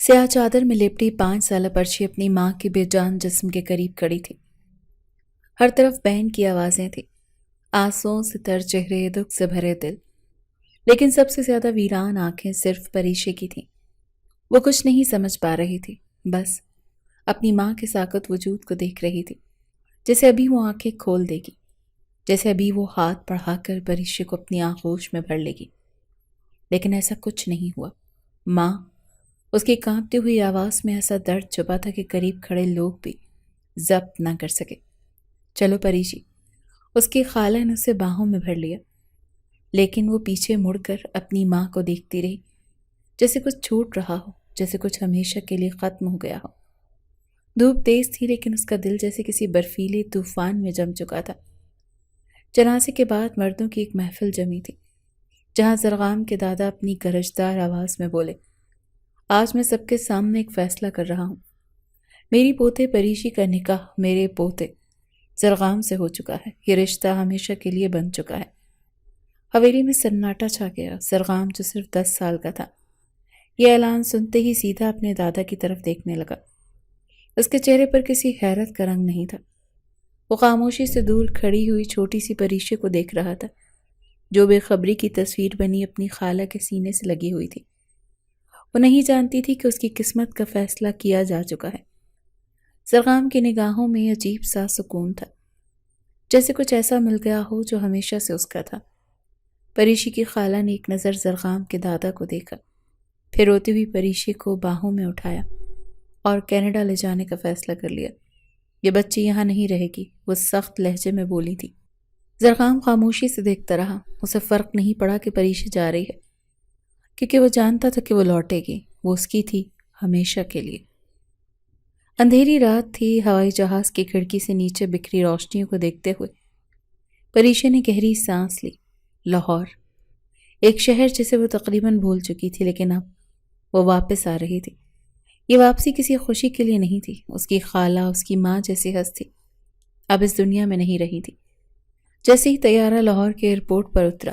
سیاہ چادر میں لپٹی 5 سالہ پرچی اپنی ماں کے بے جان جسم کے قریب کھڑی تھی۔ ہر طرف بہن کی آوازیں تھیں، آنسوؤں سے تر چہرے، دکھ سے بھرے دل، لیکن سب سے زیادہ ویران آنکھیں صرف پریشے کی تھیں۔ وہ کچھ نہیں سمجھ پا رہی تھی، بس اپنی ماں کے ساکت وجود کو دیکھ رہی تھی، جیسے ابھی وہ آنکھیں کھول دے گی، جیسے ابھی وہ ہاتھ بڑھا کر پریشے کو اپنی آغوش میں بھر لے گی۔ لیکن ایسا کچھ نہیں ہوا۔ ماں، اس کی کانپتی ہوئی آواز میں ایسا درد چھپا تھا کہ قریب کھڑے لوگ بھی ضبط نہ کر سکے۔ چلو پریشی، اس کی خالہ نے اسے باہوں میں بھر لیا، لیکن وہ پیچھے مڑ کر اپنی ماں کو دیکھتی رہی، جیسے کچھ چھوٹ رہا ہو، جیسے کچھ ہمیشہ کے لیے ختم ہو گیا ہو۔ دھوپ تیز تھی، لیکن اس کا دل جیسے کسی برفیلے طوفان میں جم چکا تھا۔ جنازے کے بعد مردوں کی ایک محفل جمی تھی، جہاں زرغام کے دادا اپنی گرجدار آواز میں بولے، آج میں سب کے سامنے ایک فیصلہ کر رہا ہوں۔ میری پوتے پریشی کا نکاح میرے پوتے زرغام سے ہو چکا ہے۔ یہ رشتہ ہمیشہ کے لیے بن چکا ہے۔ حویلی میں سناٹا چھا گیا۔ زرغام جو صرف 10 سال کا تھا، یہ اعلان سنتے ہی سیدھا اپنے دادا کی طرف دیکھنے لگا۔ اس کے چہرے پر کسی حیرت کا رنگ نہیں تھا۔ وہ خاموشی سے دور کھڑی ہوئی چھوٹی سی پریشے کو دیکھ رہا تھا، جو بے خبری کی تصویر بنی اپنی خالہ کے سینے سے لگی ہوئی تھی۔ وہ نہیں جانتی تھی کہ اس کی قسمت کا فیصلہ کیا جا چکا ہے۔ زرغام کی نگاہوں میں عجیب سا سکون تھا، جیسے کچھ ایسا مل گیا ہو جو ہمیشہ سے اس کا تھا۔ پریشی کی خالہ نے ایک نظر زرغام کے دادا کو دیکھا، پھر روتی ہوئی پریشی کو باہوں میں اٹھایا اور کینیڈا لے جانے کا فیصلہ کر لیا۔ یہ بچی یہاں نہیں رہے گی، وہ سخت لہجے میں بولی تھی۔ زرغام خاموشی سے دیکھتا رہا۔ اسے فرق نہیں پڑا کہ پریشی جا رہی ہے، کیونکہ وہ جانتا تھا کہ وہ لوٹے گی، وہ اس کی تھی ہمیشہ کے لیے۔ اندھیری رات تھی۔ ہوائی جہاز کی کھڑکی سے نیچے بکھری روشنیوں کو دیکھتے ہوئے پریشا نے گہری سانس لی۔ لاہور، ایک شہر جسے وہ تقریباً بھول چکی تھی، لیکن اب وہ واپس آ رہی تھی۔ یہ واپسی کسی خوشی کے لیے نہیں تھی۔ اس کی خالہ، اس کی ماں جیسی ہستی اب اس دنیا میں نہیں رہی تھی۔ جیسے ہی طیارہ لاہور کے ایئرپورٹ پر اترا،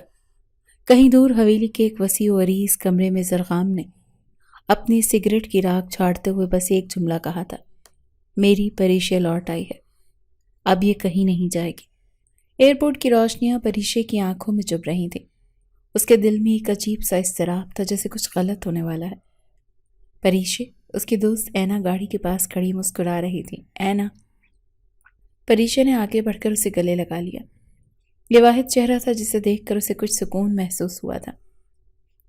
کہیں دور حویلی کے ایک وسیع و عریض کمرے میں زرغام نے اپنی سگریٹ کی راکھ جھاڑتے ہوئے بس ایک جملہ کہا تھا، میری پریشے لوٹ آئی ہے، اب یہ کہیں نہیں جائے گی۔ ایئرپورٹ کی روشنیاں پریشے کی آنکھوں میں چبھ رہی تھیں۔ اس کے دل میں ایک عجیب سا اضطراب تھا، جیسے کچھ غلط ہونے والا ہے۔ پریشے، اس کی دوست اینا گاڑی کے پاس کھڑی مسکرا رہی تھی۔ اینا، پریشے نے آگے بڑھ کر اسے گلے لگا لیا۔ یہ واحد چہرہ تھا جسے دیکھ کر اسے کچھ سکون محسوس ہوا تھا۔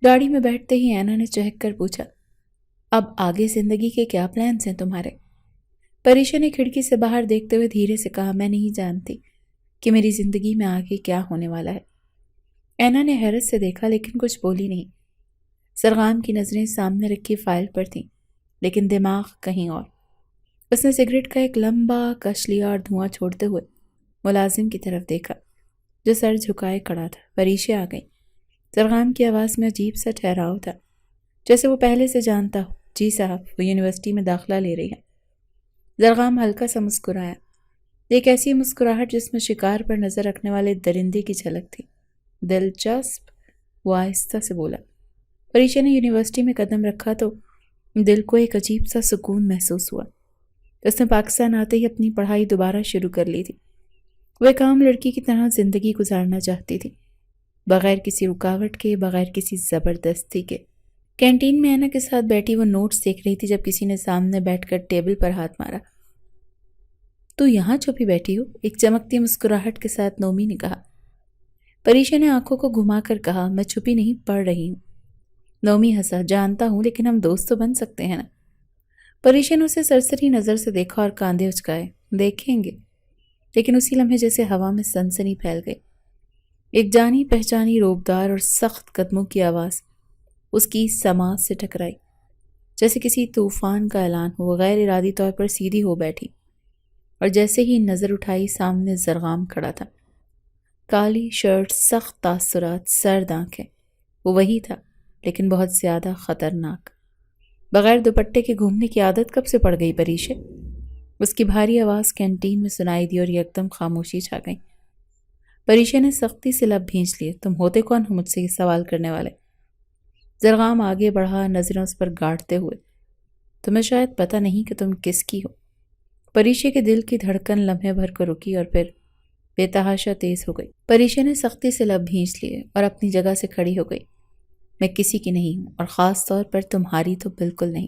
گاڑی میں بیٹھتے ہی اینا نے چہک کر پوچھا، اب آگے زندگی کے کیا پلانز ہیں تمہارے؟ پریشا نے کھڑکی سے باہر دیکھتے ہوئے دھیرے سے کہا، میں نہیں جانتی کہ میری زندگی میں آگے کیا ہونے والا ہے۔ اینا نے حیرت سے دیکھا، لیکن کچھ بولی نہیں۔ زرغام کی نظریں سامنے رکھی فائل پر تھیں، لیکن دماغ کہیں اور۔ اس نے سگریٹ کا ایک لمبا کش لیا اور دھواں چھوڑتے ہوئے ملازم کی طرف دیکھا، جو سر جھکائے کھڑا تھا۔ پریشا آ گئی۔ زرغام کی آواز میں عجیب سا ٹھہراؤ تھا، جیسے وہ پہلے سے جانتا ہو۔ جی صاحب، وہ یونیورسٹی میں داخلہ لے رہی ہے۔ زرغام ہلکا سا مسکرایا، ایک ایسی مسکراہٹ جس میں شکار پر نظر رکھنے والے درندے کی جھلک تھی۔ دلچسپ، وہ آہستہ سے بولا۔ پریشا نے یونیورسٹی میں قدم رکھا تو دل کو ایک عجیب سا سکون محسوس ہوا۔ اس نے پاکستان آتے ہی اپنی پڑھائی دوبارہ شروع کر لی تھی۔ وہ ایک عام لڑکی کی طرح زندگی گزارنا چاہتی تھی، بغیر کسی رکاوٹ کے، بغیر کسی زبردستی کے۔ کینٹین میں اینا کے ساتھ بیٹھی وہ نوٹس دیکھ رہی تھی جب کسی نے سامنے بیٹھ کر ٹیبل پر ہاتھ مارا۔ تو یہاں چھپی بیٹھی ہو؟ ایک چمکتی مسکراہٹ کے ساتھ نومی نے کہا۔ پریشا نے آنکھوں کو گھما کر کہا، میں چھپی نہیں، پڑھ رہی ہوں۔ نومی ہنسا، جانتا ہوں، لیکن ہم دوست تو بن سکتے ہیں نا۔ پریشا نے اسے سرسری نظر سے دیکھا اور کاندھے اچکائے۔ دیکھیں گے۔ لیکن اسی لمحے جیسے ہوا میں سنسنی پھیل گئی۔ ایک جانی پہچانی روبدار اور سخت قدموں کی آواز اس کی سماعت سے ٹکرائی، جیسے کسی طوفان کا اعلان ہو۔ وہ غیر ارادی طور پر سیدھی ہو بیٹھی اور جیسے ہی نظر اٹھائی، سامنے زرغام کھڑا تھا۔ کالی شرٹ، سخت تاثرات، سرد آنکھیں۔ وہ وہی تھا، لیکن بہت زیادہ خطرناک۔ بغیر دوپٹے کے گھومنے کی عادت کب سے پڑ گئی پریشے؟ اس کی بھاری آواز کینٹین میں سنائی دی اور یکدم خاموشی چھا گئی۔ پریشا نے سختی سے لب بھینچ لیے۔ تم ہوتے کون ہو مجھ سے یہ سوال کرنے والے؟ زرغام آگے بڑھا، نظریں اس پر گاڑتے ہوئے۔ تمہیں شاید پتہ نہیں کہ تم کس کی ہو۔ پریشے کے دل کی دھڑکن لمحے بھر کو رکی اور پھر بے تحاشا تیز ہو گئی۔ پریشے نے سختی سے لب بھینچ لیے اور اپنی جگہ سے کھڑی ہو گئی۔ میں کسی کی نہیں ہوں، اور خاص طور پر تمہاری تو بالکل نہیں۔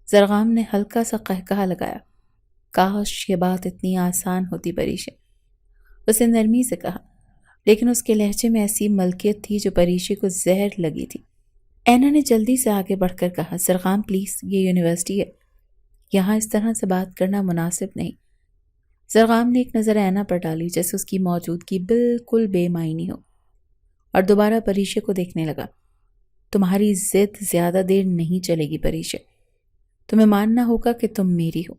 زرغام نے ہلکا سا قہقہا لگایا۔ کاش یہ بات اتنی آسان ہوتی پریشے، اسے نرمی سے کہا، لیکن اس کے لہجے میں ایسی ملکیت تھی جو پریشے کو زہر لگی تھی۔ اینا نے جلدی سے آگے بڑھ کر کہا، زرغام پلیز، یہ یونیورسٹی ہے، یہاں اس طرح سے بات کرنا مناسب نہیں۔ زرغام نے ایک نظر اینا پر ڈالی جیسے اس کی موجودگی بالکل بے معنی ہو، اور دوبارہ پریشے کو دیکھنے لگا۔ تمہاری ضد زیادہ دیر نہیں چلے گی پریشے، تمہیں ماننا ہوگا کہ تم میری ہو۔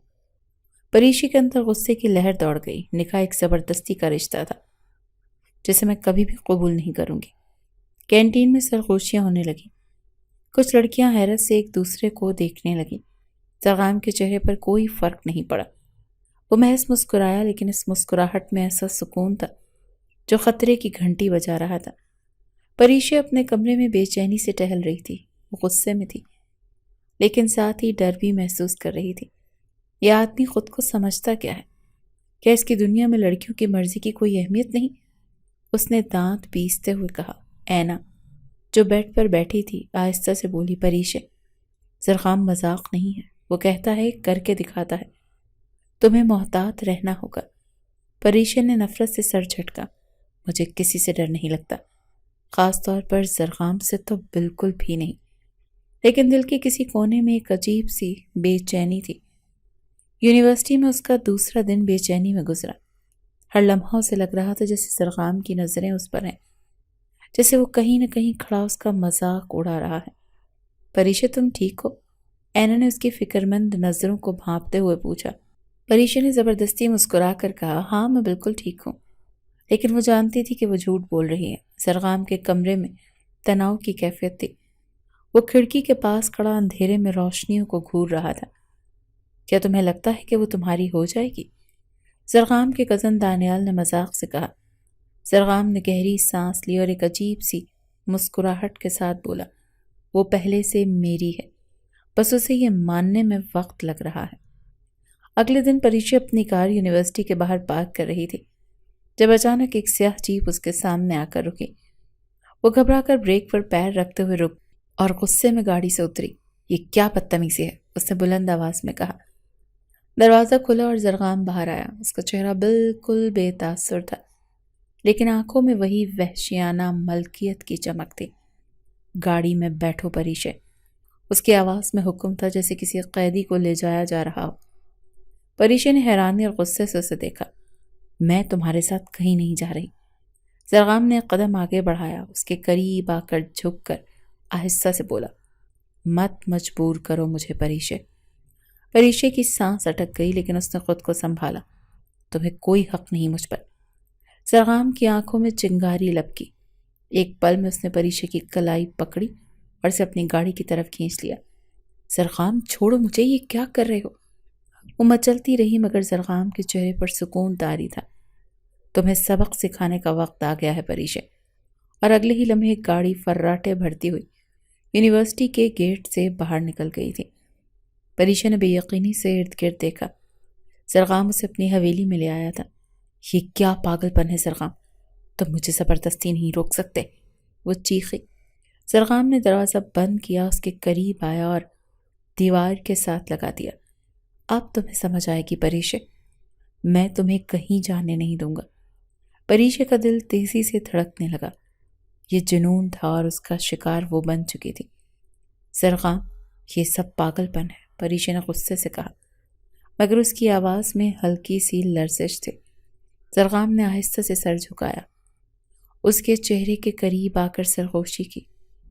پریشے کے اندر غصے کی لہر دوڑ گئی۔ نکاح ایک زبردستی کا رشتہ تھا جسے میں کبھی بھی قبول نہیں کروں گی۔ کینٹین میں سرگوشیاں ہونے لگیں۔ کچھ لڑکیاں حیرت سے ایک دوسرے کو دیکھنے لگیں۔ زرغام کے چہرے پر کوئی فرق نہیں پڑا۔ وہ محض مسکرایا، لیکن اس مسکراہٹ میں ایسا سکون تھا جو خطرے کی گھنٹی بجا رہا تھا۔ پریشے اپنے کمرے میں بے چینی سے ٹہل رہی تھی۔ وہ غصے میں تھی، لیکن ساتھ ہی ڈر بھی محسوس کر رہی تھی۔ یہ آدمی خود کو سمجھتا کیا ہے؟ کیا اس کی دنیا میں لڑکیوں کی مرضی کی کوئی اہمیت نہیں؟ اس نے دانت پیستے ہوئے کہا۔ اینا جو بیڈ پر بیٹھی تھی آہستہ سے بولی، پریشے، زرغام مذاق نہیں ہے، وہ کہتا ہے کر کے دکھاتا ہے، تمہیں محتاط رہنا ہوگا۔ پریشے نے نفرت سے سر جھٹکا۔ مجھے کسی سے ڈر نہیں لگتا، خاص طور پر زرغام سے تو بالکل بھی نہیں۔ لیکن دل کے کسی کونے میں ایک عجیب سی بے چینی تھی۔ یونیورسٹی میں اس کا دوسرا دن بے چینی میں گزرا۔ ہر لمحہ اسے لگ رہا تھا جیسے زرغام کی نظریں اس پر ہیں، جیسے وہ کہیں نہ کہیں کھڑا اس کا مذاق اڑا رہا ہے۔ پریشے تم ٹھیک ہو؟ اینا نے اس کی فکرمند نظروں کو بھانپتے ہوئے پوچھا۔ پریشے نے زبردستی مسکرا کر کہا، ہاں میں بالکل ٹھیک ہوں، لیکن وہ جانتی تھی کہ وہ جھوٹ بول رہی ہے۔ زرغام کے کمرے میں تناؤ کی کیفیت تھی۔ وہ کھڑکی کے پاس کھڑا اندھیرے میں روشنیوں کو گھور رہا تھا۔ کیا تمہیں لگتا ہے کہ وہ تمہاری ہو جائے گی؟ زرغام کے کزن دانیال نے مذاق سے کہا۔ زرغام نے گہری سانس لی اور ایک عجیب سی مسکراہٹ کے ساتھ بولا، وہ پہلے سے میری ہے، بس اسے یہ ماننے میں وقت لگ رہا ہے۔ اگلے دن پریشے اپنی کار یونیورسٹی کے باہر پارک کر رہی تھی جب اچانک ایک سیاہ جیپ اس کے سامنے آ کر رکی۔ وہ گھبرا کر بریک پر پیر رکھتے ہوئے رک اور غصے میں گاڑی سے اتری۔ یہ کیا بدتمیزی ہے؟ اس نے بلند آواز میں کہا۔ دروازہ کھلا اور زرغام باہر آیا۔ اس کا چہرہ بالکل بے تاثر تھا، لیکن آنکھوں میں وہی وحشیانہ ملکیت کی چمک تھی۔ گاڑی میں بیٹھو پریشے، اس کی آواز میں حکم تھا جیسے کسی قیدی کو لے جایا جا رہا ہو۔ پریشے نے حیرانی اور غصے سے اسے دیکھا۔ میں تمہارے ساتھ کہیں نہیں جا رہی۔ زرغام نے ایک قدم آگے بڑھایا، اس کے قریب آ کر جھک کر آہستہ سے بولا، مت مجبور کرو مجھے پریشے۔ پریشے کی سانس اٹک گئی، لیکن اس نے خود کو سنبھالا۔ تمہیں کوئی حق نہیں مجھ پر۔ زرغام کی آنکھوں میں چنگاری لپکی۔ ایک پل میں اس نے پریشے کی کلائی پکڑی اور اسے اپنی گاڑی کی طرف کھینچ لیا۔ زرغام چھوڑو مجھے، یہ کیا کر رہے ہو؟ وہ مچلتی رہی، مگر زرغام کے چہرے پر سکون طاری تھا۔ تمہیں سبق سکھانے کا وقت آ گیا ہے پریشے۔ اور اگلے ہی لمحے گاڑی فراٹے بھرتی ہوئی یونیورسٹی کے گیٹ سے باہر نکل گئی تھی۔ پریشے نے بے یقینی سے ارد گرد دیکھا۔ زرغام اسے اپنی حویلی میں لے آیا تھا۔ یہ کیا پاگل پن ہے زرغام، تم مجھے زبردستی نہیں روک سکتے، وہ چیخی۔ زرغام نے دروازہ بند کیا، اس کے قریب آیا اور دیوار کے ساتھ لگا دیا۔ اب تمہیں سمجھ آئے گی پریشے، میں تمہیں کہیں جانے نہیں دوں گا۔ پریشے کا دل تیزی سے دھڑکنے لگا۔ یہ جنون تھا اور اس کا شکار وہ بن چکی تھی۔ زرغام، یہ سب پاگل پن ہے، پریشے نے غصے سے کہا، مگر اس کی آواز میں ہلکی سی لرزش تھی۔ زرغام نے آہستہ سے سر جھکایا، اس کے چہرے کے قریب آ کر سرخوشی کی۔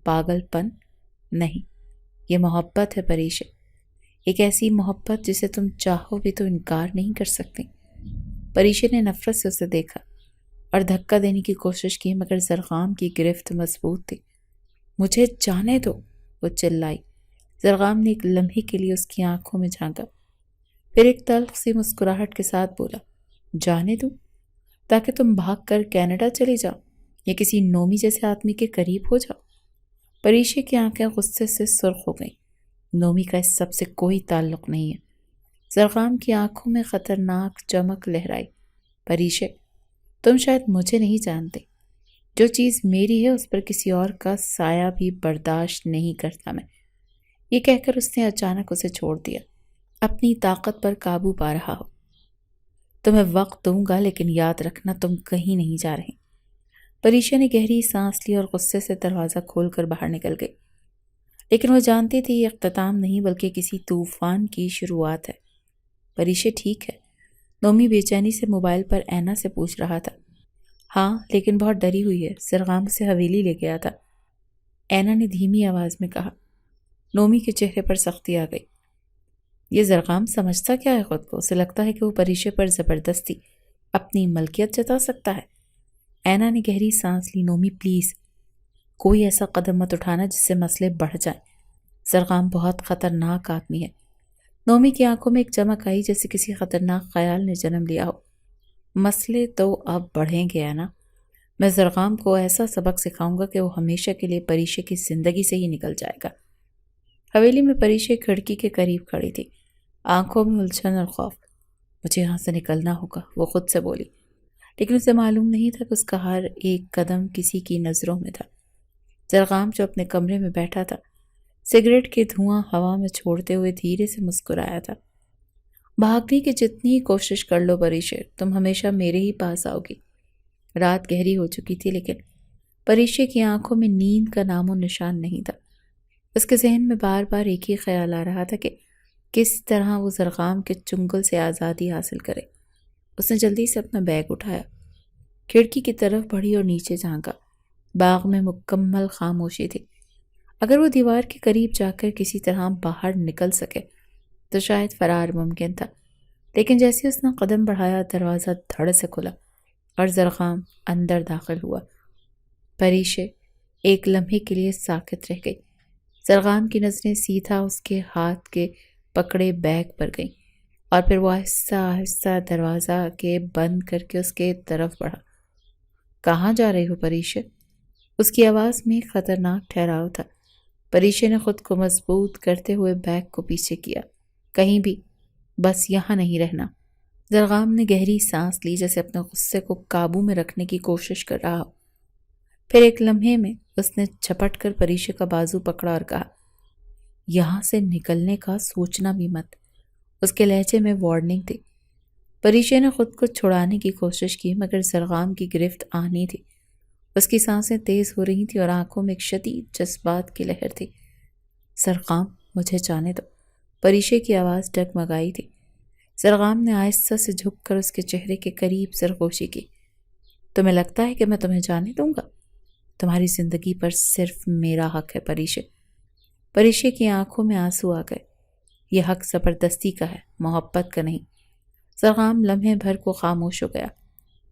پاگل پن نہیں، یہ محبت ہے پریشے، ایک ایسی محبت جسے تم چاہو بھی تو انکار نہیں کر سکتی۔ پریشے نے نفرت سے اسے دیکھا اور دھکا دینے کی کوشش کی، مگر زرغام کی گرفت مضبوط تھی۔ مجھے جانے دو، وہ چلائی۔ زرغام نے ایک لمحے کے لیے اس کی آنکھوں میں جھانکا، پھر ایک تلخ سی مسکراہٹ کے ساتھ بولا، جانے دوں تاکہ تم بھاگ کر کینیڈا چلی جاؤ یا کسی نومی جیسے آدمی کے قریب ہو جاؤ۔ پریشے کی آنکھیں غصے سے سرخ ہو گئیں۔ نومی کا اس سب سے کوئی تعلق نہیں ہے۔ زرغام کی آنکھوں میں خطرناک چمک لہرائی۔ پریشے، تم شاید مجھے نہیں جانتے۔ جو چیز میری ہے اس پر کسی اور کا سایہ بھی برداشت نہیں کرتا میں۔ یہ کہہ کر اس نے اچانک اسے چھوڑ دیا، اپنی طاقت پر قابو پا رہا ہو۔ تمہیں وقت دوں گا لیکن یاد رکھنا تم کہیں نہیں جا رہے۔ پریشا نے گہری سانس لی اور غصے سے دروازہ کھول کر باہر نکل گئی، لیکن وہ جانتی تھی یہ اختتام نہیں بلکہ کسی طوفان کی شروعات ہے۔ پریشا ٹھیک ہے؟ نومی بے چینی سے موبائل پر اینا سے پوچھ رہا تھا۔ ہاں، لیکن بہت ڈری ہوئی ہے، زرغام سے حویلی لے گیا تھا، اینا نے دھیمی آواز میں کہا۔ نومی کے چہرے پر سختی آ گئی۔ یہ زرغام سمجھتا کیا ہے خود کو؟ اسے لگتا ہے کہ وہ پریشے پر زبردستی اپنی ملکیت جتا سکتا ہے۔ اینا نے گہری سانس لی۔ نومی پلیز، کوئی ایسا قدم مت اٹھانا جس سے مسئلے بڑھ جائیں۔ زرغام بہت خطرناک آدمی ہے۔ نومی کی آنکھوں میں ایک چمک آئی جیسے کسی خطرناک خیال نے جنم لیا ہو۔ مسئلے تو اب بڑھیں گے اینا۔ میں زرغام کو ایسا سبق سکھاؤں گا کہ وہ ہمیشہ کے لیے پریشے کی زندگی سے ہی نکل جائے گا۔ حویلی میں پریشے کھڑکی کے قریب کھڑی تھی، آنکھوں میں الجھن اور خوف۔ مجھے یہاں سے نکلنا ہوگا، وہ خود سے بولی، لیکن اسے معلوم نہیں تھا کہ اس کا ہر ایک قدم کسی کی نظروں میں تھا۔ زرغام جو اپنے کمرے میں بیٹھا تھا، سگریٹ کے دھواں ہوا میں چھوڑتے ہوئے دھیرے سے مسکرایا تھا۔ بھاگنے کی جتنی کوشش کر لو پریشے، تم ہمیشہ میرے ہی پاس آؤ گی۔ رات گہری ہو چکی تھی لیکن پریشے کی آنکھوں میں نیند کا نام و نشان نہیں تھا۔ اس کے ذہن میں بار بار ایک ہی خیال آ رہا تھا کہ کس طرح وہ زرغام کے چنگل سے آزادی حاصل کرے۔ اس نے جلدی سے اپنا بیگ اٹھایا، کھڑکی کی طرف بڑھی اور نیچے جھانکا۔ باغ میں مکمل خاموشی تھی۔ اگر وہ دیوار کے قریب جا کر کسی طرح باہر نکل سکے تو شاید فرار ممکن تھا، لیکن جیسے اس نے قدم بڑھایا دروازہ دھڑ سے کھلا اور زرغام اندر داخل ہوا۔ پریشے ایک لمحے کے لیے ساکت رہ گئی۔ زرغام کی نظریں سیدھا اس کے ہاتھ کے پکڑے بیگ پر گئیں اور پھر وہ آہستہ آہستہ دروازہ کے بند کر کے اس کے طرف بڑھا۔ کہاں جا رہی ہو پریشے؟ اس کی آواز میں خطرناک ٹھہراؤ تھا۔ پریشے نے خود کو مضبوط کرتے ہوئے بیگ کو پیچھے کیا۔ کہیں بھی، بس یہاں نہیں رہنا۔ زرغام نے گہری سانس لی جیسے اپنے غصے کو قابو میں رکھنے کی کوشش کر رہا ہو۔ پھر ایک لمحے میں اس نے جھپٹ کر پریشے کا بازو پکڑا اور کہا، یہاں سے نکلنے کا سوچنا بھی مت۔ اس کے لہجے میں وارننگ تھی۔ پریشے نے خود کو چھڑانے کی کوشش کی مگر زرغام کی گرفت آنی تھی۔ اس کی سانسیں تیز ہو رہی تھیں اور آنکھوں میں ایک شدید جذبات کی لہر تھی۔ زرغام، مجھے جانے دو، پریشے کی آواز ڈگمگائی تھی۔ زرغام نے آہستہ سے جھک کر اس کے چہرے کے قریب سرگوشی کی۔ تمہیں لگتا ہے کہ میں تمہیں جانے دوں گا؟ تمہاری زندگی پر صرف میرا حق ہے پریشے۔ پریشے کی آنکھوں میں آنسو آ گئے۔ یہ حق زبردستی کا ہے، محبت کا نہیں۔ زرغام لمحے بھر کو خاموش ہو گیا،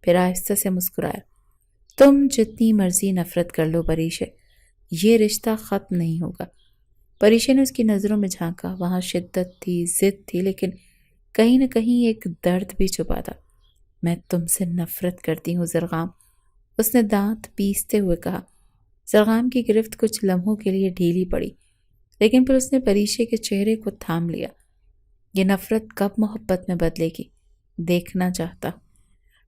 پھر آہستہ سے مسکرایا۔ تم جتنی مرضی نفرت کر لو پریشے، یہ رشتہ ختم نہیں ہوگا۔ پریشے نے اس کی نظروں میں جھانکا۔ وہاں شدت تھی، ضد تھی، لیکن کہیں نہ کہیں ایک درد بھی چھپا تھا۔ میں تم سے نفرت کرتی ہوں زرغام، اس نے دانت پیستے ہوئے کہا۔ زرغام کی گرفت کچھ لمحوں کے لیے ڈھیلی پڑی، لیکن پھر اس نے پریشے کے چہرے کو تھام لیا۔ یہ نفرت کب محبت میں بدلے گی؟ دیکھنا چاہتا۔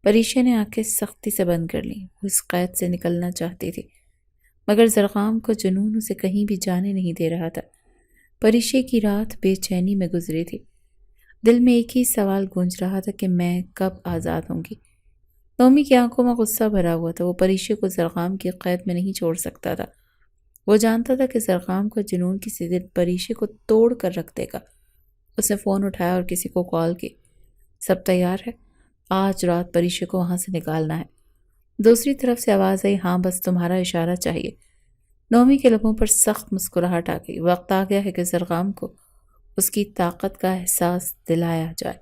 پریشے نے آنکھیں سختی سے بند کر لیں۔ وہ اس قید سے نکلنا چاہتی تھی مگر زرغام کو جنون اسے کہیں بھی جانے نہیں دے رہا تھا۔ پریشے کی رات بے چینی میں گزری تھی۔ دل میں ایک ہی سوال گونج رہا تھا کہ میں کب آزاد ہوں گی۔ نومی کی آنکھوں میں غصہ بھرا ہوا تھا۔ وہ پریشے کو زرغام کی قید میں نہیں چھوڑ سکتا تھا۔ وہ جانتا تھا کہ زرغام کا جنون کسی دن پریشے کو توڑ کر رکھ دے گا۔ اس نے فون اٹھایا اور کسی کو کال کی۔ سب تیار ہے؟ آج رات پریشے کو وہاں سے نکالنا ہے۔ دوسری طرف سے آواز آئی، ہاں بس تمہارا اشارہ چاہیے۔ نومی کے لبوں پر سخت مسکراہٹ آ گئی۔ وقت آ گیا ہے کہ زرغام کو اس کی طاقت کا احساس دلایا جائے۔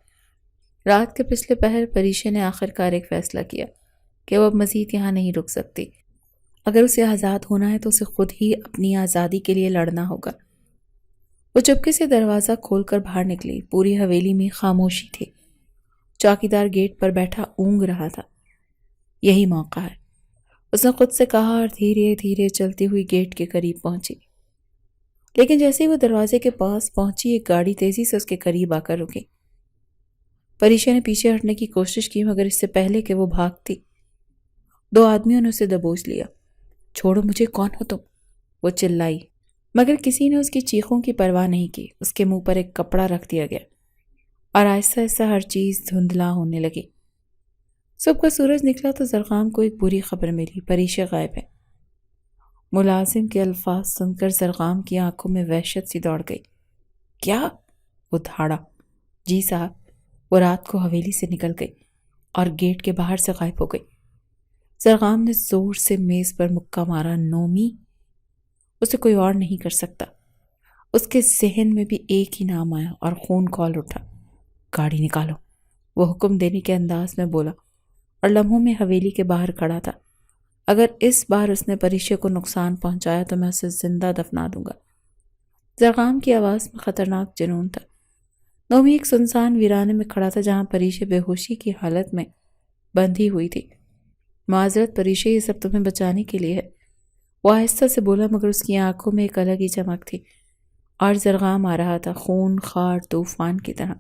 رات کے پچھلے پہر پریشے نے آخر کار ایک فیصلہ کیا کہ وہ اب مزید یہاں نہیں رک سکتی۔ اگر اسے آزاد ہونا ہے تو اسے خود ہی اپنی آزادی کے لیے لڑنا ہوگا۔ وہ چپکے سے دروازہ کھول کر باہر نکلی۔ پوری حویلی میں خاموشی تھی۔ چوکیدار گیٹ پر بیٹھا اونگ رہا تھا۔ یہی موقع ہے، اس نے خود سے کہا اور دھیرے دھیرے چلتی ہوئی گیٹ کے قریب پہنچی۔ لیکن جیسے ہی وہ دروازے کے پاس پہنچی ایک گاڑی تیزی سے اس کے قریب آ کر رکی۔ پریشا نے پیچھے ہٹنے کی کوشش کی مگر اس سے پہلے کہ وہ بھاگتی 2 آدمیوں نے اسے دبوچ لیا۔ چھوڑو مجھے، کون ہو تم؟ وہ چلائی، مگر کسی نے اس کی چیخوں کی پرواہ نہیں کی۔ اس کے منہ پر ایک کپڑا رکھ دیا گیا اور آہستہ آہستہ ہر چیز دھندلا ہونے لگی۔ صبح کا سورج نکلا تو زرغام کو ایک بری خبر ملی، پریشا غائب ہے۔ ملازم کے الفاظ سن کر زرغام کی آنکھوں میں وحشت سی دوڑ گئی۔ کیا؟ وہ دھاڑا۔ جی صاحب، وہ رات کو حویلی سے نکل گئی اور گیٹ کے باہر سے غائب ہو گئی۔ زرغام نے زور سے میز پر مکہ مارا۔ نومی؟ اسے کوئی اور نہیں کر سکتا۔ اس کے ذہن میں بھی ایک ہی نام آیا اور خون کھول اٹھا۔ گاڑی نکالو، وہ حکم دینے کے انداز میں بولا اور لمحوں میں حویلی کے باہر کھڑا تھا۔ اگر اس بار اس نے پریشا کو نقصان پہنچایا تو میں اسے زندہ دفنا دوں گا۔ زرغام کی آواز میں خطرناک جنون تھا۔ نومی ایک سنسان ویرانے میں کھڑا تھا جہاں پریشا بے ہوشی کی حالت میں بندھی ہوئی تھی۔ معذرت پریشا، یہ سب تمہیں بچانے کے لیے ہے، وہ آہستہ سے بولا، مگر اس کی آنکھوں میں ایک الگ ہی چمک تھی اور زرغام آ رہا تھا، خون خار طوفان کی طرح۔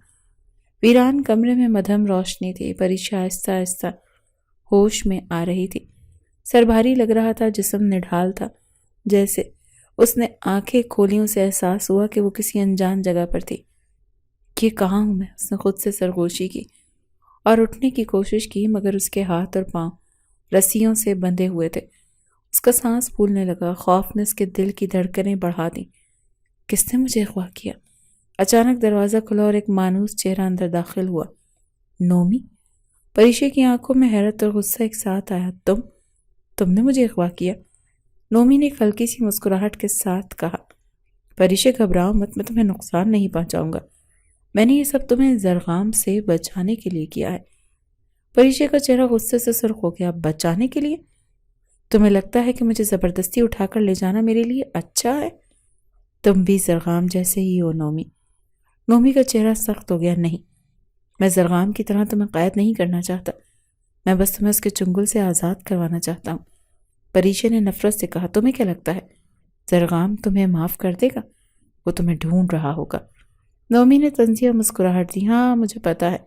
ویران کمرے میں مدھم روشنی تھی۔ پریشا آہستہ آہستہ ہوش میں آ رہی تھی۔ سر بھاری لگ رہا تھا، جسم نڈھال تھا۔ جیسے اس نے آنکھیں کھولی اسے احساس ہوا کہ وہ کسی انجان جگہ پر تھی۔ یہ کہاں ہوں میں؟ اس نے خود سے سرگوشی کی اور اٹھنے کی کوشش کی، مگر اس کے ہاتھ اور پاؤں رسیوں سے بندھے ہوئے تھے۔ اس کا سانس پھولنے لگا۔ خوف نے اس کے دل کی دھڑکنیں بڑھا دیں۔ کس نے مجھے اغوا کیا؟ اچانک دروازہ کھلا اور ایک مانوس چہرہ اندر داخل ہوا۔ نومی؟ پریشا کی آنکھوں میں حیرت اور غصہ ایک ساتھ آیا۔ تم نے مجھے اغوا کیا؟ نومی نے ایک ہلکی سی مسکراہٹ کے ساتھ کہا۔ پریشا گھبراؤ مت، میں تمہیں نقصان نہیں پہنچاؤں گا۔ میں نے یہ سب تمہیں زرغام سے بچانے کے لیے کیا ہے۔ پریشا کا چہرہ غصے سے سرخ ہو گیا۔ بچانے کے لیے؟ تمہیں لگتا ہے کہ مجھے زبردستی اٹھا کر لے جانا میرے لیے اچھا ہے؟ تم بھی زرغام جیسے ہی ہو نومی۔ نومی کا چہرہ سخت ہو گیا۔ نہیں، میں زرغام کی طرح تمہیں قید نہیں کرنا چاہتا، میں بس تمہیں اس کے چنگل سے آزاد کروانا چاہتا ہوں۔ پریشا نے نفرت سے کہا۔ تمہیں کیا لگتا ہے زرغام تمہیں معاف کر دے گا؟ وہ تمہیں ڈھونڈ رہا ہوگا۔ نومی نے طنزیہ مسکراہٹ دی۔ ہاں مجھے پتا ہے،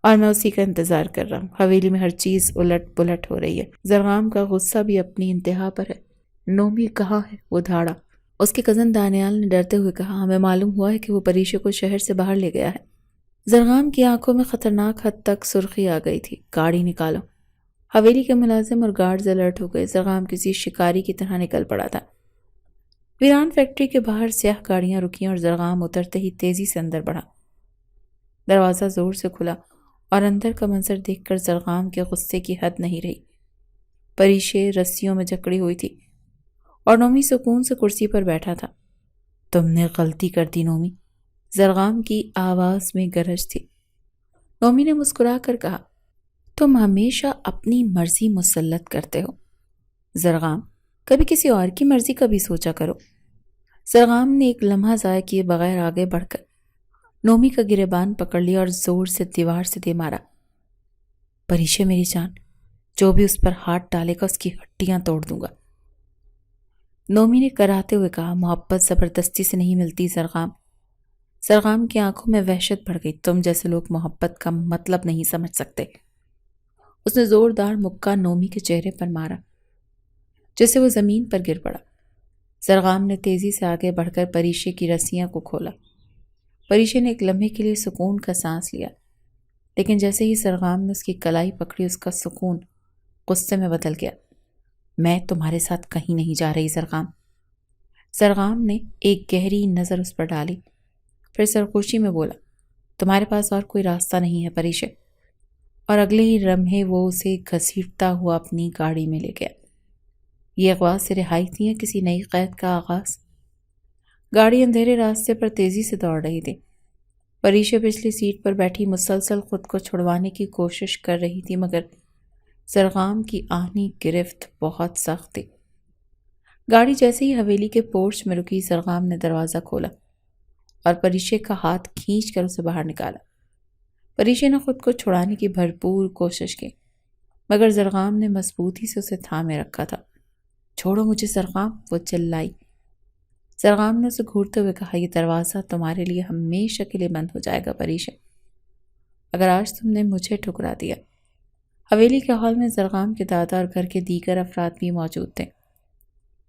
اور میں اسی کا انتظار کر رہا ہوں۔ حویلی میں ہر چیز الٹ پلٹ ہو رہی ہے۔ زرغام کا غصہ بھی اپنی انتہا پر ہے۔ نومی کہاں ہے؟ وہ دھاڑا۔ اس کے کزن دانیال نے ڈرتے ہوئے کہا۔ ہمیں معلوم ہوا ہے کہ وہ پریشا کو شہر سے باہر لے گیا ہے۔ زرغام کی آنکھوں میں خطرناک حد تک سرخی آ گئی تھی۔ گاڑی نکالو۔ حویلی کے ملازم اور گارڈز الرٹ ہو گئے۔ زرغام کسی شکاری کی طرح نکل پڑا تھا۔ ویران فیکٹری کے باہر سیاہ گاڑیاں رکیں اور زرغام اترتے ہی تیزی سے اندر بڑھا۔ دروازہ زور سے کھلا اور اندر کا منظر دیکھ کر زرغام کے غصے کی حد نہیں رہی۔ پریشا رسیوں میں جکڑی ہوئی تھی اور نومی سکون سے کرسی پر بیٹھا تھا۔ تم نے غلطی کر دی نومی، زرغام کی آواز میں گرج تھی۔ نومی نے مسکرا کر کہا، تم ہمیشہ اپنی مرضی مسلط کرتے ہو زرغام، کبھی کسی اور کی مرضی کا بھی سوچا کرو۔ زرغام نے ایک لمحہ ضائع کیے بغیر آگے بڑھ کر نومی کا گریبان پکڑ لیا اور زور سے دیوار سے دے مارا۔ پریشا میری جان، جو بھی اس پر ہاتھ ڈالے گا اس کی ہڈیاں توڑ دوں گا۔ نومی نے کراتے ہوئے کہا۔ محبت زبردستی سے نہیں ملتی زرغام۔ زرغام کی آنکھوں میں وحشت بڑھ گئی۔ تم جیسے لوگ محبت کا مطلب نہیں سمجھ سکتے۔ اس نے زوردار مکہ نومی کے چہرے پر مارا جیسے وہ زمین پر گر پڑا۔ زرغام نے تیزی سے آگے بڑھ کر پریشا کی رسیاں کو کھولا۔ پریشا نے ایک لمحے کے لیے سکون کا سانس لیا، لیکن جیسے ہی زرغام نے اس کی کلائی پکڑی اس کا سکون غصے میں بدل گیا۔ میں تمہارے ساتھ کہیں نہیں جا رہی زرغام۔ زرغام نے ایک گہری نظر اس پر ڈالی، پھر سرخوشی میں بولا، تمہارے پاس اور کوئی راستہ نہیں ہے پریشا، اور اگلے ہی لمحے وہ اسے گھسیٹتا ہوا اپنی گاڑی میں لے گیا۔ یہ اغوا سے رہائی تھی یا کسی نئی قید کا آغاز؟ گاڑی اندھیرے راستے پر تیزی سے دوڑ رہی تھی۔ پریشا پچھلی سیٹ پر بیٹھی مسلسل خود کو چھڑوانے کی کوشش کر رہی تھی، مگر زرغام کی آہنی گرفت بہت سخت تھی۔ گاڑی جیسے ہی حویلی کے پورچ میں رکی، زرغام نے دروازہ کھولا اور پریشا کا ہاتھ کھینچ کر اسے باہر نکالا۔ پریشا نے خود کو چھڑانے کی بھرپور کوشش کی، مگر زرغام نے مضبوطی سے اسے تھامے رکھا تھا۔ چھوڑو مجھے زرغام، وہ چلائی۔ زرغام نے اسے گھورتے ہوئے کہا، یہ دروازہ تمہارے لیے ہمیشہ کے لیے بند ہو جائے گا پریشے، اگر آج تم نے مجھے ٹھکرا دیا۔ حویلی کے ہال میں زرغام کے دادا اور گھر کے دیگر افراد بھی موجود تھے۔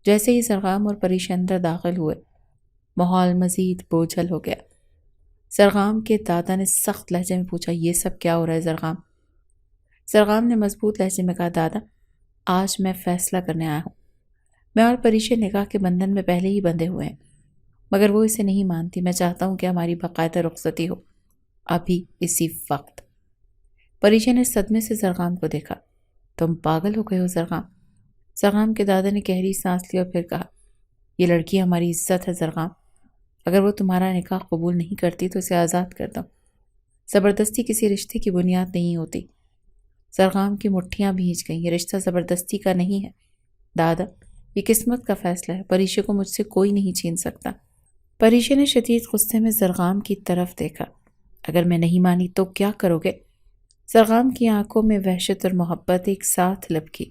جیسے ہی زرغام اور پریشے اندر داخل ہوئے، ماحول مزید بوجھل ہو گیا۔ زرغام کے دادا نے سخت لہجے میں پوچھا، یہ سب کیا ہو رہا ہے زرغام؟ زرغام نے مضبوط لہجے میں کہا، دادا آج میں فیصلہ کرنے آیا ہوں۔ میں اور پریشے نکاح کے بندھن میں پہلے ہی بندھے ہوئے ہیں، مگر وہ اسے نہیں مانتی۔ میں چاہتا ہوں کہ ہماری باقاعدہ رخصتی ہو، ابھی اسی وقت۔ پریشے نے صدمے سے زرغام کو دیکھا۔ تم پاگل ہو گئے ہو زرغام؟ زرغام کے دادا نے گہری سانس لی اور پھر کہا، یہ لڑکی ہماری عزت ہے زرغام، اگر وہ تمہارا نکاح قبول نہیں کرتی تو اسے آزاد کر دو۔ زبردستی کسی رشتے کی بنیاد نہیں ہوتی۔ زرغام کی مٹھیاں بھیج گئیں۔ یہ رشتہ زبردستی کا نہیں ہے دادا، یہ قسمت کا فیصلہ ہے۔ پریشے کو مجھ سے کوئی نہیں چھین سکتا۔ پریشے نے شدید غصے میں زرغام کی طرف دیکھا۔ اگر میں نہیں مانی تو کیا کرو گے؟ زرغام کی آنکھوں میں وحشت اور محبت ایک ساتھ لبکی۔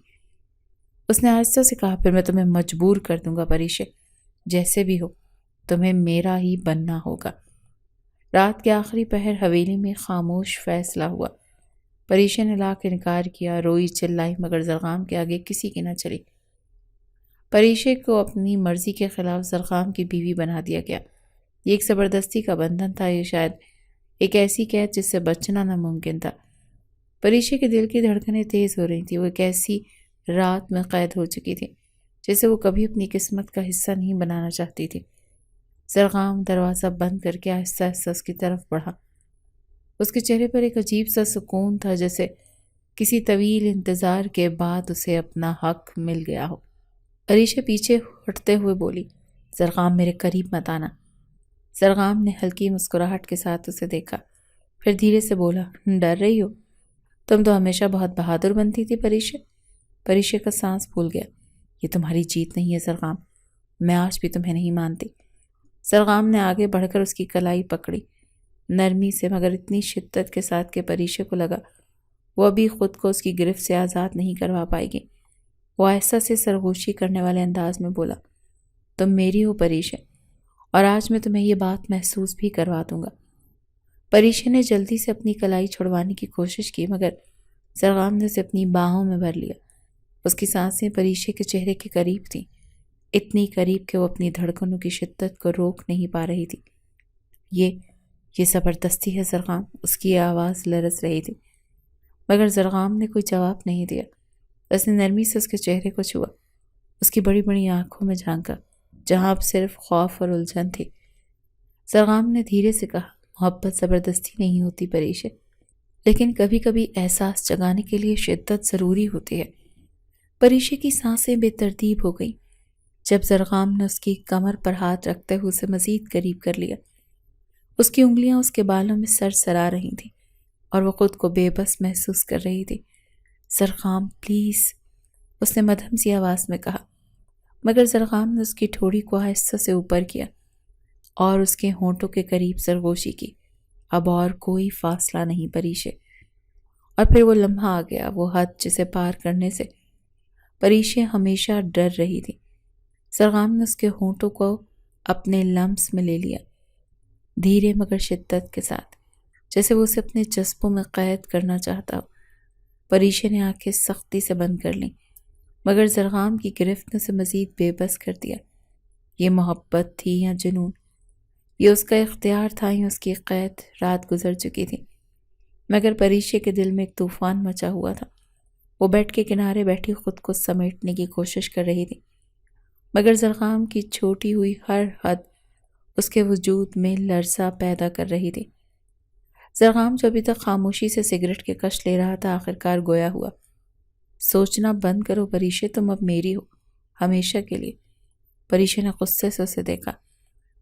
اس نے آہستہ سے کہا، پھر میں تمہیں مجبور کر دوں گا پریشے، جیسے بھی ہو تمہیں میرا ہی بننا ہوگا۔ رات کے آخری پہر حویلی میں خاموش فیصلہ ہوا۔ پریشے نے لا کے انکار کیا، روئی چلائی، مگر زرغام کے آگے کسی کی نہ چلی۔ پریشے کو اپنی مرضی کے خلاف زرغام کی بیوی بنا دیا گیا۔ یہ ایک زبردستی کا بندھن تھا، یہ شاید ایک ایسی قید جس سے بچنا ناممکن تھا۔ پریشے کے دل کی دھڑکنیں تیز ہو رہی تھیں۔ وہ ایک ایسی رات میں قید ہو چکی تھی جسے وہ کبھی اپنی قسمت کا حصہ نہیں بنانا چاہتی تھی۔ زرغام دروازہ بند کر کے آہستہ آہستہ اس کی طرف بڑھا۔ اس کے چہرے پر ایک عجیب سا سکون تھا، جیسے کسی طویل انتظار کے بعد اسے اپنا حق مل گیا ہو۔ پریشے پیچھے ہٹتے ہوئے بولی، زرغام میرے قریب مت آنا۔ زرغام نے ہلکی مسکراہٹ کے ساتھ اسے دیکھا، پھر دھیرے سے بولا، ڈر رہی ہو؟ تم تو ہمیشہ بہت بہادر بنتی تھی پریشے۔ پریشے کا سانس پھول گیا۔ یہ تمہاری جیت نہیں ہے زرغام، میں آج بھی تمہیں نہیں مانتی۔ زرغام نے آگے بڑھ کر اس کی کلائی پکڑی، نرمی سے مگر اتنی شدت کے ساتھ کہ پریشے کو لگا وہ ابھی خود کو اس کی گرفت سے آزاد نہیں کروا پائے گی۔ وہ آہستہ سے سرگوشی کرنے والے انداز میں بولا، تم میری ہو پریشے، اور آج میں تمہیں یہ بات محسوس بھی کروا دوں گا۔ پریشے نے جلدی سے اپنی کلائی چھڑوانے کی کوشش کی، مگر زرغام نے اسے اپنی باہوں میں بھر لیا۔ اس کی سانسیں پریشے کے چہرے کے قریب تھیں، اتنی قریب کہ وہ اپنی دھڑکنوں کی شدت کو روک نہیں پا رہی تھی۔ یہ زبردستی ہے زرغام، اس کی آواز لرز رہی تھی، مگر زرغام نے کوئی جواب نہیں دیا۔ اس نے نرمی سے اس کے چہرے کو چھوا، اس کی بڑی بڑی آنکھوں میں جھانکا جہاں اب صرف خوف اور الجھن تھی۔ زرغام نے دھیرے سے کہا، محبت زبردستی نہیں ہوتی پریشے، لیکن کبھی کبھی احساس جگانے کے لیے شدت ضروری ہوتی ہے۔ پریشے کی سانسیں بے ترتیب ہو گئیں جب زرغام نے اس کی کمر پر ہاتھ رکھتے ہوئے اسے مزید قریب کر لیا۔ اس کی انگلیاں اس کے بالوں میں سرسرا رہی تھیں اور وہ خود کو بے بس محسوس کر رہی تھی۔ زرغام پلیز، اس نے مدھم سی آواز میں کہا، مگر زرغام نے اس کی ٹھوڑی کو آہستہ سے اوپر کیا اور اس کے ہونٹوں کے قریب سرگوشی کی۔ اب اور کوئی فاصلہ نہیں پریشے۔ اور پھر وہ لمحہ آ گیا، وہ حد جسے پار کرنے سے پریشے ہمیشہ ڈر رہی تھی۔ زرغام نے اس کے ہونٹوں کو اپنے لمس میں لے لیا، دھیرے مگر شدت کے ساتھ، جیسے وہ اسے اپنے جذبوں میں قید کرنا چاہتا ہو۔ پریشے نے آنکھیں سختی سے بند کر لیں، مگر زرغام کی گرفت نے اسے مزید بے بس کر دیا۔ یہ محبت تھی یا جنون؟ یہ اس کا اختیار تھا یا اس کی قید؟ رات گزر چکی تھی، مگر پریشے کے دل میں ایک طوفان مچا ہوا تھا۔ وہ بیڈ کے کنارے بیٹھی خود کو سمیٹنے کی کوشش کر رہی تھی، مگر زرغام کی چھوٹی ہوئی ہر حد اس کے وجود میں لرزہ پیدا کر رہی تھی۔ زرغام جو ابھی تک خاموشی سے سگریٹ کے کش لے رہا تھا، آخرکار گویا ہوا، سوچنا بند کرو پریشے، تم اب میری ہو، ہمیشہ کے لیے۔ پریشے نے غصے سے اسے دیکھا،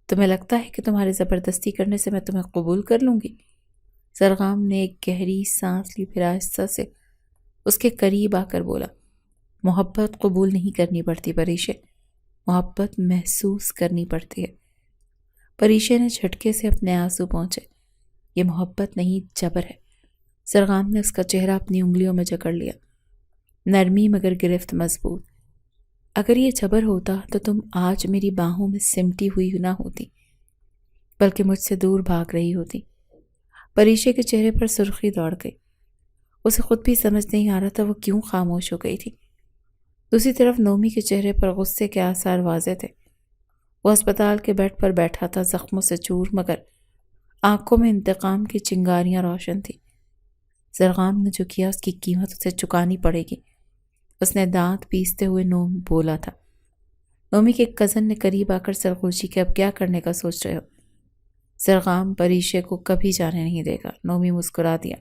تمہیں لگتا ہے کہ تمہاری زبردستی کرنے سے میں تمہیں قبول کر لوں گی؟ زرغام نے ایک گہری سانس لی، پھر آہستہ سے اس کے قریب آ کر بولا، محبت قبول نہیں کرنی پڑتی پریشے، محبت محسوس کرنی پڑتی ہے۔ پریشے نے جھٹکے سے اپنے آنسو پہنچے، یہ محبت نہیں جبر ہے۔ زرغام نے اس کا چہرہ اپنی انگلیوں میں جکڑ لیا، نرمی مگر گرفت مضبوط۔ اگر یہ جبر ہوتا تو تم آج میری باہوں میں سمٹی ہوئی نہ ہوتی بلکہ مجھ سے دور بھاگ رہی ہوتی۔ پریشے کے چہرے پر سرخی دوڑ گئی۔ اسے خود بھی سمجھ نہیں آ رہا تھا وہ کیوں خاموش ہو گئی تھی۔ دوسری طرف نومی کے چہرے پر غصے کے آثار واضح تھے۔ وہ اسپتال کے بیڈ پر بیٹھا تھا، زخموں سے چور، مگر آنکھوں میں انتقام کی چنگاریاں روشن تھی۔ زرغام نے جو کیا اس کی قیمت اسے چکانی پڑے گی۔ اس نے دانت پیستے ہوئے نومی بولا تھا۔ نومی کے ایک کزن نے قریب آ کر سرگوشی کہ اب کیا کرنے کا سوچ رہے ہو؟ زرغام پریشے کو کبھی جانے نہیں دے گا۔ نومی مسکرا دیا،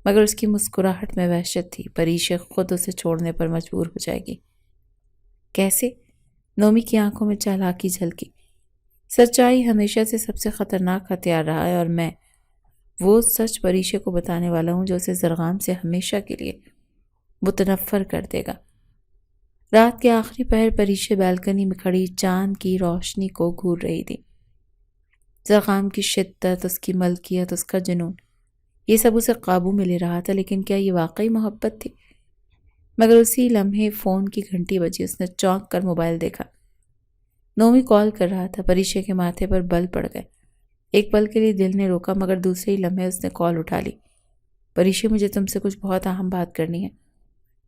مگر اس کی مسکراہٹ میں وحشت تھی۔ پریشے خود اسے چھوڑنے پر مجبور ہو جائے گی۔ کیسے؟ نومی کی آنکھوں میں چالاکی جھلکی۔ سچائی ہمیشہ سے سب سے خطرناک ہتھیار رہا ہے، اور میں وہ سچ پریشے کو بتانے والا ہوں جو اسے زرغام سے ہمیشہ کے لیے متنفر کر دے گا۔ رات کے آخری پہر پریشے بالکنی میں کھڑی چاند کی روشنی کو گھور رہی تھی۔ زرغام کی شدت، اس کی ملکیت، اس کا جنون، یہ سب اسے قابو میں لے رہا تھا، لیکن کیا یہ واقعی محبت تھی؟ مگر اسی لمحے فون کی گھنٹی بجی۔ اس نے چونک کر موبائل دیکھا۔ نومی کال کر رہا تھا۔ پریشے کے ماتھے پر بل پڑ گئے۔ ایک پل کے لیے دل نے روکا، مگر دوسرے ہی لمحے اس نے کال اٹھا لی۔ پریشے، مجھے تم سے کچھ بہت اہم بات کرنی ہے،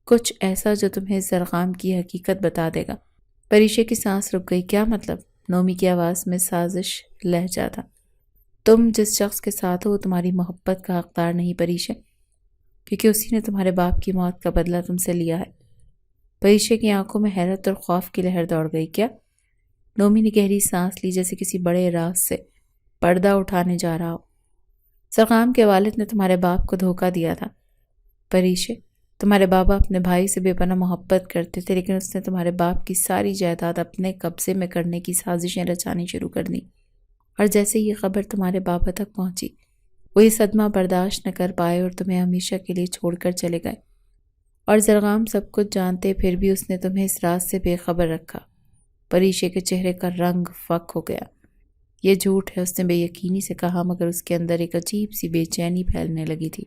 کچھ ایسا جو تمہیں زرغام کی حقیقت بتا دے گا۔ پریشے کی سانس رک گئی۔ کیا مطلب؟ نومی کی آواز میں سازش لہجہ تھا۔ تم جس شخص کے ساتھ ہو وہ تمہاری محبت کا حقدار نہیں پریشے، کیونکہ اسی نے تمہارے باپ کی موت کا بدلہ تم سے لیا ہے۔ پریشے کی آنکھوں میں حیرت اور خوف کی لہر دوڑ گئی۔ کیا؟ نومی نے گہری سانس لی، جیسے کسی بڑے راز سے پردہ اٹھانے جا رہا ہو۔ زرغام کے والد نے تمہارے باپ کو دھوکہ دیا تھا پریشے۔ تمہارے بابا اپنے بھائی سے بے پناہ محبت کرتے تھے، لیکن اس نے تمہارے باپ کی ساری جائیداد اپنے قبضے میں کرنے کی سازشیں رچانی شروع کر دیں، اور جیسے یہ خبر تمہارے بابا تک پہنچی وہ یہ صدمہ برداشت نہ کر پائے اور تمہیں ہمیشہ کے لیے چھوڑ کر چلے گئے۔ اور زرغام سب کچھ جانتے پھر بھی اس نے تمہیں اس راز سے بے خبر رکھا۔ پریشے کے چہرے کا رنگ فک ہو گیا۔ یہ جھوٹ ہے، اس نے بے یقینی سے کہا، مگر اس کے اندر ایک عجیب سی بے چینی پھیلنے لگی تھی۔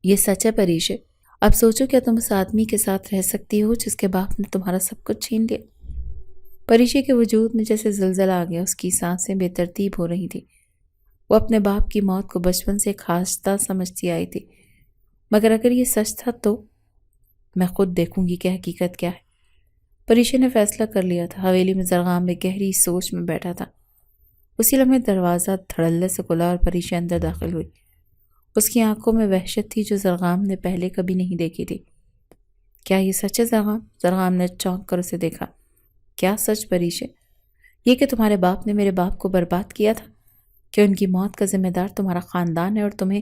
یہ سچ ہے پریشے؟ اب سوچو، کیا تم اس آدمی کے ساتھ رہ سکتی ہو جس کے باپ نے تمہارا سب کچھ چھین لیا؟ پریشے کے وجود میں جیسے زلزلہ آ گیا۔ اس کی سانسیں بے ترتیب ہو رہی تھی۔ وہ اپنے باپ کی موت کو بچپن سے خاصتا سمجھتی آئی تھی، مگر اگر یہ سچ تھا تو میں خود دیکھوں گی کہ حقیقت کیا ہے۔ پریشے نے فیصلہ کر لیا تھا۔ حویلی میں زرغام میں گہری سوچ میں بیٹھا تھا۔ اسی لمحے دروازہ دھڑلے سے کھلا اور پریشے اندر داخل ہوئی۔ اس کی آنکھوں میں وحشت تھی جو زرغام نے پہلے کبھی نہیں دیکھی تھی۔ کیا یہ سچ ہے زرغام؟ زرغام نے چونک کر اسے دیکھا۔ کیا سچ پریشے؟ یہ کہ تمہارے باپ نے میرے باپ کو برباد کیا تھا، کہ ان کی موت کا ذمہ دار تمہارا خاندان ہے اور تمہیں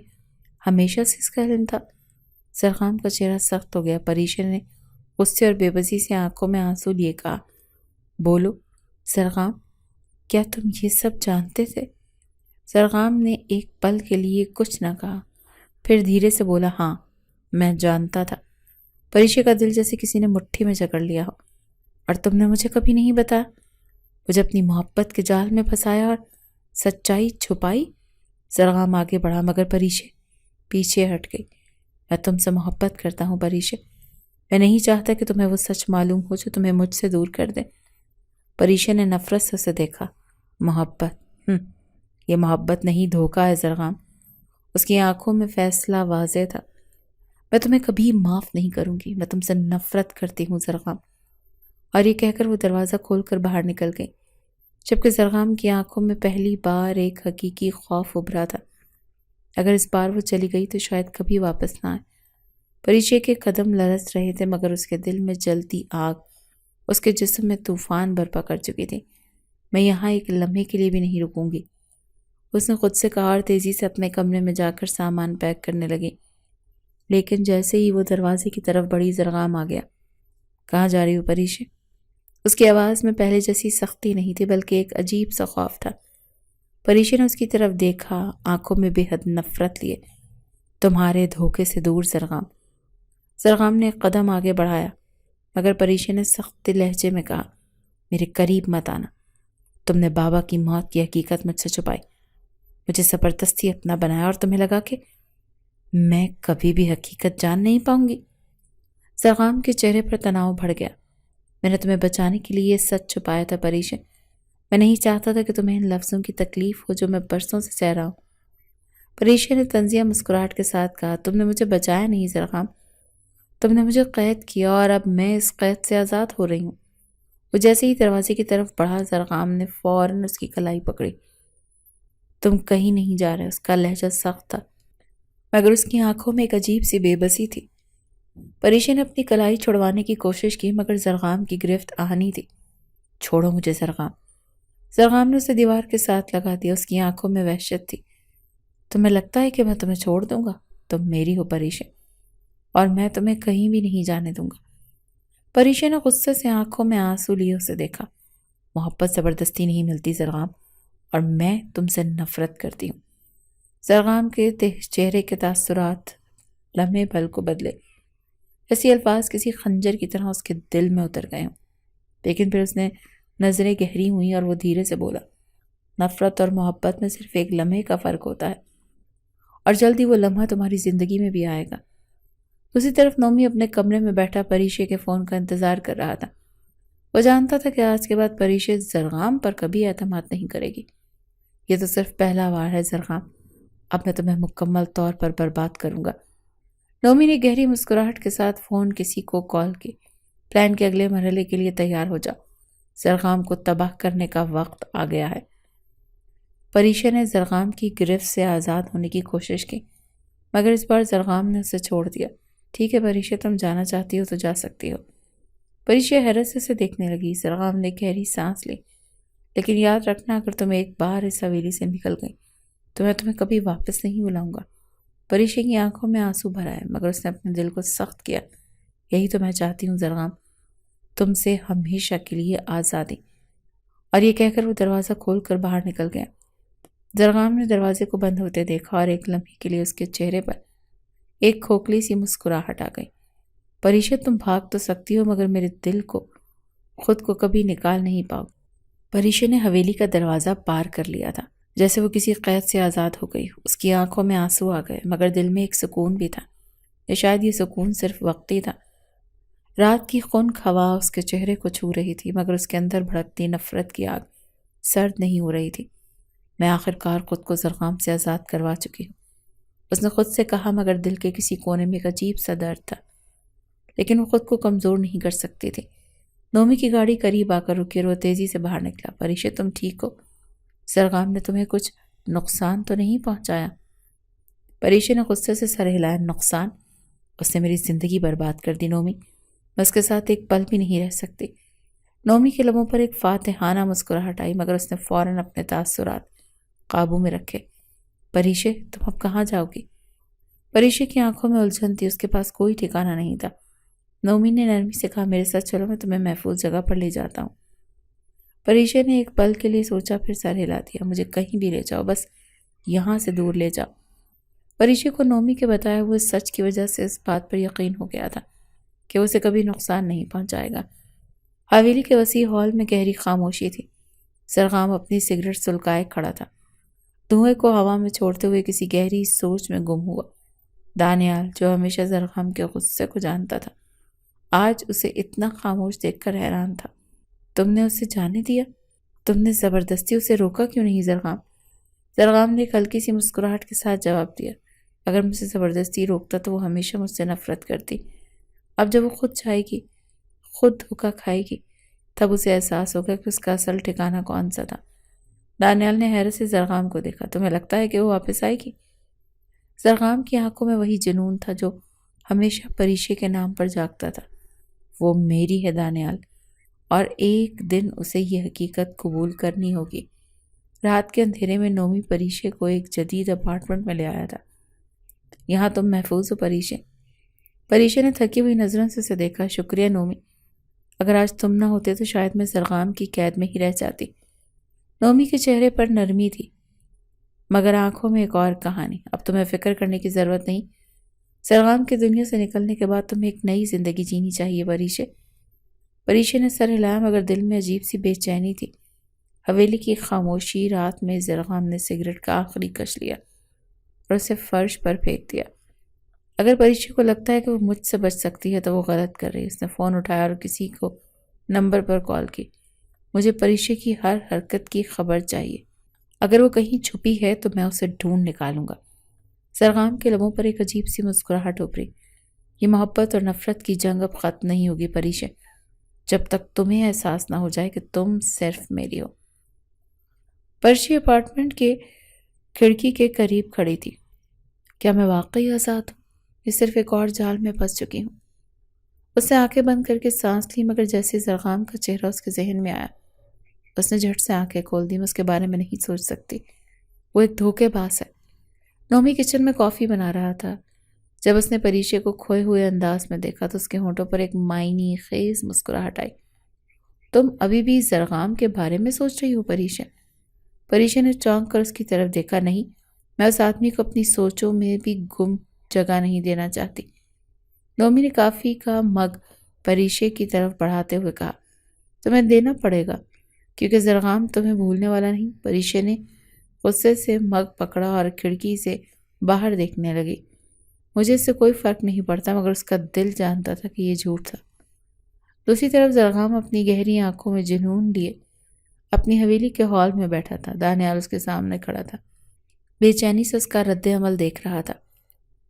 ہمیشہ سے اس کا علم تھا؟ زرغام کا چہرہ سخت ہو گیا۔ پریشے نے غصے اور بے بسی سے آنکھوں میں آنسو لیے کہا، بولو زرغام، کیا تم یہ سب جانتے تھے؟ زرغام نے ایک پل کے لیے کچھ نہ کہا، پھر دھیرے سے بولا، ہاں میں جانتا تھا۔ پریشے کا دل جیسے کسی نے مٹھی میں جکڑ لیا ہو۔ اور تم نے مجھے کبھی نہیں بتایا؟ مجھے اپنی محبت کے جال میں پھنسایا اور سچائی چھپائی؟ زرغام آگے بڑھا، مگر پریشے پیچھے ہٹ گئی۔ میں تم سے محبت کرتا ہوں پریشے۔ میں نہیں چاہتا کہ تمہیں وہ سچ معلوم ہو جو تمہیں مجھ سے دور کر دے۔ پریشے نے نفرت سے اسے دیکھا۔ محبت؟ یہ محبت نہیں، دھوکہ ہے زرغام۔ اس کی آنکھوں میں فیصلہ واضح تھا۔ میں تمہیں کبھی معاف نہیں کروں گی۔ میں تم سے نفرت کرتی ہوں زرغام۔ اور یہ کہہ کر وہ دروازہ کھول کر باہر نکل گئی، جبکہ زرغام کی آنکھوں میں پہلی بار ایک حقیقی خوف ابھرا تھا۔ اگر اس بار وہ چلی گئی تو شاید کبھی واپس نہ آئے۔ پریشے کے قدم لرز رہے تھے، مگر اس کے دل میں جلتی آگ اس کے جسم میں طوفان برپا کر چکی تھی۔ میں یہاں ایک لمحے کے لیے بھی نہیں رکوں گی، اس نے خود سے کہا اور تیزی سے اپنے کمرے میں جا کر سامان پیک کرنے لگی۔ لیکن جیسے ہی وہ دروازے کی طرف بڑھی، زرغام آ گیا۔ کہاں جا رہی ہو پریشے؟ اس کی آواز میں پہلے جیسی سختی نہیں تھی، بلکہ ایک عجیب سا خوف تھا۔ پریشے نے اس کی طرف دیکھا، آنکھوں میں بے حد نفرت لیے۔ تمہارے دھوکے سے دور زرغام۔ زرغام نے ایک قدم آگے بڑھایا، مگر پریشے نے سخت لہجے میں کہا، میرے قریب مت آنا۔ تم نے بابا کی موت کی حقیقت مجھ سے چھپائی، مجھے زبردستی اپنا بنایا، اور تمہیں لگا کہ میں کبھی بھی حقیقت جان نہیں پاؤں گی۔ زرغام کے چہرے پر تناؤ بڑھ گیا۔ میں نے تمہیں بچانے کے لیے یہ سچ چھپایا تھا پریشے. میں نہیں چاہتا تھا کہ تمہیں ان لفظوں کی تکلیف ہو جو میں برسوں سے سہ رہا ہوں. پریشے نے طنزیہ مسکراہٹ کے ساتھ کہا, تم نے مجھے بچایا نہیں زرغام, تم نے مجھے قید کیا اور اب میں اس قید سے آزاد ہو رہی ہوں. وہ جیسے ہی دروازے کی طرف بڑھا, زرغام نے فوراً اس کی کلائی پکڑی. تم کہیں نہیں جا رہے. اس کا لہجہ سخت تھا مگر اس کی آنکھوں میں ایک عجیب سی بے بسی تھی. پریشے نے اپنی کلائی چھڑوانے کی کوشش کی مگر زرغام کی گرفت آہنی تھی. چھوڑو مجھے زرغام. زرغام نے اسے دیوار کے ساتھ لگا دیا. اس کی آنکھوں میں وحشت تھی. تمہیں لگتا ہے کہ میں تمہیں چھوڑ دوں گا؟ تم میری ہو پریشے, اور میں تمہیں کہیں بھی نہیں جانے دوں گا. پریشے نے غصے سے آنکھوں میں آنسو لیے اسے دیکھا. محبت زبردستی نہیں ملتی زرغام, اور میں تم سے نفرت کرتی ہوں. زرغام کے چہرے کے تاثرات لمحے پل کو بدلے. ایسی الفاظ کسی خنجر کی طرح اس کے دل میں اتر گئے ہوں. لیکن پھر اس نے نظریں گہری ہوئیں اور وہ دھیرے سے بولا, نفرت اور محبت میں صرف ایک لمحے کا فرق ہوتا ہے, اور جلدی وہ لمحہ تمہاری زندگی میں بھی آئے گا. دوسری طرف نومی اپنے کمرے میں بیٹھا پریشے کے فون کا انتظار کر رہا تھا. وہ جانتا تھا کہ آج کے بعد پریشے زرغام پر کبھی اعتماد نہیں کرے گی. یہ تو صرف پہلا وار ہے زرغام, اب میں تمہیں مکمل طور پر برباد کروں گا. نومی نے گہری مسکراہٹ کے ساتھ فون کسی کو کال کی. پلان کے اگلے مرحلے کے لیے تیار ہو جاؤ. زرغام کو تباہ کرنے کا وقت آ گیا ہے. پریشے نے زرغام کی گرفت سے آزاد ہونے کی کوشش کی مگر اس بار زرغام نے اسے چھوڑ دیا. ٹھیک ہے پریشے, تم جانا چاہتی ہو تو جا سکتی ہو. پریشے حیرت سے اسے دیکھنے لگی. زرغام نے گہری سانس لی. لیکن یاد رکھنا, اگر تم ایک بار اس حویلی سے نکل گئی تو میں تمہیں کبھی واپس نہیں بلاؤں گا. پریشے کی آنکھوں میں آنسو بھر آئے مگر اس نے اپنے دل کو سخت کیا. یہی تو میں چاہتی ہوں زرغام, تم سے ہمیشہ کے لیے آزادی. اور یہ کہہ کر وہ دروازہ کھول کر باہر نکل گیا. زرغام نے دروازے کو بند ہوتے دیکھا اور ایک لمحے کے لیے اس کے چہرے پر ایک کھوکھلی سی مسکراہٹ آ گئی. پریشے, تم بھاگ تو سکتی ہو مگر میرے دل کو خود کو کبھی نکال نہیں پاؤ. پریشے نے حویلی کا دروازہ پار کر لیا تھا, جیسے وہ کسی قید سے آزاد ہو گئی. اس کی آنکھوں میں آنسو آ گئے مگر دل میں ایک سکون بھی تھا. یا شاید یہ سکون صرف وقتی تھا. رات کی خنک ہوا اس کے چہرے کو چھو رہی تھی مگر اس کے اندر بھڑکتی نفرت کی آگ سرد نہیں ہو رہی تھی. میں آخر کار خود کو زرغام سے آزاد کروا چکی ہوں, اس نے خود سے کہا مگر دل کے کسی کونے میں ایک عجیب سا درد تھا. لیکن وہ خود کو کمزور نہیں کر سکتی تھی. نومی کی گاڑی قریب آ کر رکی اور وہ تیزی سے باہر نکلا. پریشے, تم ٹھیک ہو؟ زرغام نے تمہیں کچھ نقصان تو نہیں پہنچایا؟ پریشے نے غصے سے سر ہلایا. نقصان؟ اس نے میری زندگی برباد کر دی نومی, میں اس کے ساتھ ایک پل بھی نہیں رہ سکتی. نومی کے لبوں پر ایک فاتحانہ مسکراہٹ آئی مگر اس نے فوراً اپنے تاثرات قابو میں رکھے. پریشے, تم اب کہاں جاؤ گی؟ پریشے کی آنکھوں میں الجھن تھی. اس کے پاس کوئی ٹھکانہ نہیں تھا. نومی نے نرمی سے کہا, میرے ساتھ چلو, میں تمہیں محفوظ جگہ پر لے جاتا ہوں. پریشے نے ایک پل کے لیے سوچا پھر سر ہلا دیا. مجھے کہیں بھی لے جاؤ, بس یہاں سے دور لے جاؤ. پریشے کو نومی کے بتائے ہوئے سچ کی وجہ سے اس بات پر یقین ہو گیا تھا کہ اسے کبھی نقصان نہیں پہنچائے گا. حویلی کے وسیع ہال میں گہری خاموشی تھی. زرغام اپنی سگریٹ سلکائے کھڑا تھا, دھوئیں کو ہوا میں چھوڑتے ہوئے کسی گہری سوچ میں گم ہوا. دانیال, جو ہمیشہ زرغام کے غصے کو جانتا تھا, آج اسے اتنا خاموش دیکھ کر حیران تھا. تم نے اسے جانے دیا؟ تم نے زبردستی اسے روکا کیوں نہیں زرغام؟ زرغام نے ایک ہلکی سی مسکراہٹ کے ساتھ جواب دیا. اگر مجھے زبردستی روکتا تو وہ ہمیشہ مجھ سے نفرت کرتی. اب جب وہ خود چاہے گی, خود دھوکا کھائے گی, تب اسے احساس ہوگا کہ اس کا اصل ٹھکانہ کون سا تھا. دانیال نے حیرت سے زرغام کو دیکھا. تمہیں لگتا ہے کہ وہ واپس آئے گی؟ زرغام کی آنکھوں میں وہی جنون تھا جو ہمیشہ پریشے کے نام پر جاگتا تھا. وہ میری ہے دانیال, اور ایک دن اسے یہ حقیقت قبول کرنی ہوگی. رات کے اندھیرے میں نومی پریشے کو ایک جدید اپارٹمنٹ میں لے آیا تھا. یہاں تم محفوظ ہو پریشے؟ پریشے نے تھکی ہوئی نظروں سے اسے دیکھا. شکریہ نومی, اگر آج تم نہ ہوتے تو شاید میں زرغام کی قید میں ہی رہ جاتی. نومی کے چہرے پر نرمی تھی مگر آنکھوں میں ایک اور کہانی. اب تمہیں فکر کرنے کی ضرورت نہیں. زرغام کی دنیا سے نکلنے کے بعد تمہیں ایک نئی زندگی جینی چاہیے پریشے. پریشے نے سر ہلایا مگر دل میں عجیب سی بے چینی تھی. حویلی کی خاموشی رات میں زرغام نے سگریٹ کا آخری کش لیا اور اسے فرش پر پھینک دیا. اگر پریشے کو لگتا ہے کہ وہ مجھ سے بچ سکتی ہے تو وہ غلط کر رہی ہے. اس نے فون اٹھایا اور کسی کو نمبر پر کال کی۔ مجھے پریشے کی ہر حرکت کی خبر چاہیے، اگر وہ کہیں چھپی ہے تو میں اسے ڈھونڈ نکالوں گا۔ زرغام کے لبوں پر ایک عجیب سی مسکراہٹ ابھری۔ یہ محبت اور نفرت کی جنگ اب ختم نہیں ہوگی پریشے، جب تک تمہیں احساس نہ ہو جائے کہ تم صرف میری ہو۔ پرشی اپارٹمنٹ کے کھڑکی کے قریب کھڑی تھی۔ کیا میں واقعی آزاد ہوں؟ یہ صرف ایک اور جال میں پھنس چکی ہوں۔ اس نے آنکھیں بند کر کے سانس لی، مگر جیسے زرغام کا چہرہ اس کے ذہن میں آیا، اس نے جھٹ سے آنکھیں کھول دی۔ میں اس کے بارے میں نہیں سوچ سکتی، وہ ایک دھوکے باز ہے۔ نومی کچن میں کافی بنا رہا تھا۔ جب اس نے پریشے کو کھوئے ہوئے انداز میں دیکھا تو اس کے ہونٹوں پر ایک معنی خیز مسکراہٹ آئی۔ تم ابھی بھی زرغام کے بارے میں سوچ رہی ہو پریشے؟ پریشے نے چونک کر اس کی طرف دیکھا۔ نہیں، میں اس آدمی کو اپنی سوچوں میں بھی گم جگہ نہیں دینا چاہتی۔ نومی نے کافی کا مگ پریشے کی طرف بڑھاتے ہوئے کہا، تمہیں دینا پڑے گا کیونکہ زرغام تمہیں بھولنے والا نہیں۔ پریشے نے غصے سے مگ پکڑا اور کھڑکی سے باہر دیکھنے لگی۔ مجھے اس سے کوئی فرق نہیں پڑتا، مگر اس کا دل جانتا تھا کہ یہ جھوٹ تھا۔ دوسری طرف زرغام اپنی گہری آنکھوں میں جنون لیے اپنی حویلی کے ہال میں بیٹھا تھا۔ دانیال اس کے سامنے کھڑا تھا، بے چینی سے اس کا رد عمل دیکھ رہا تھا۔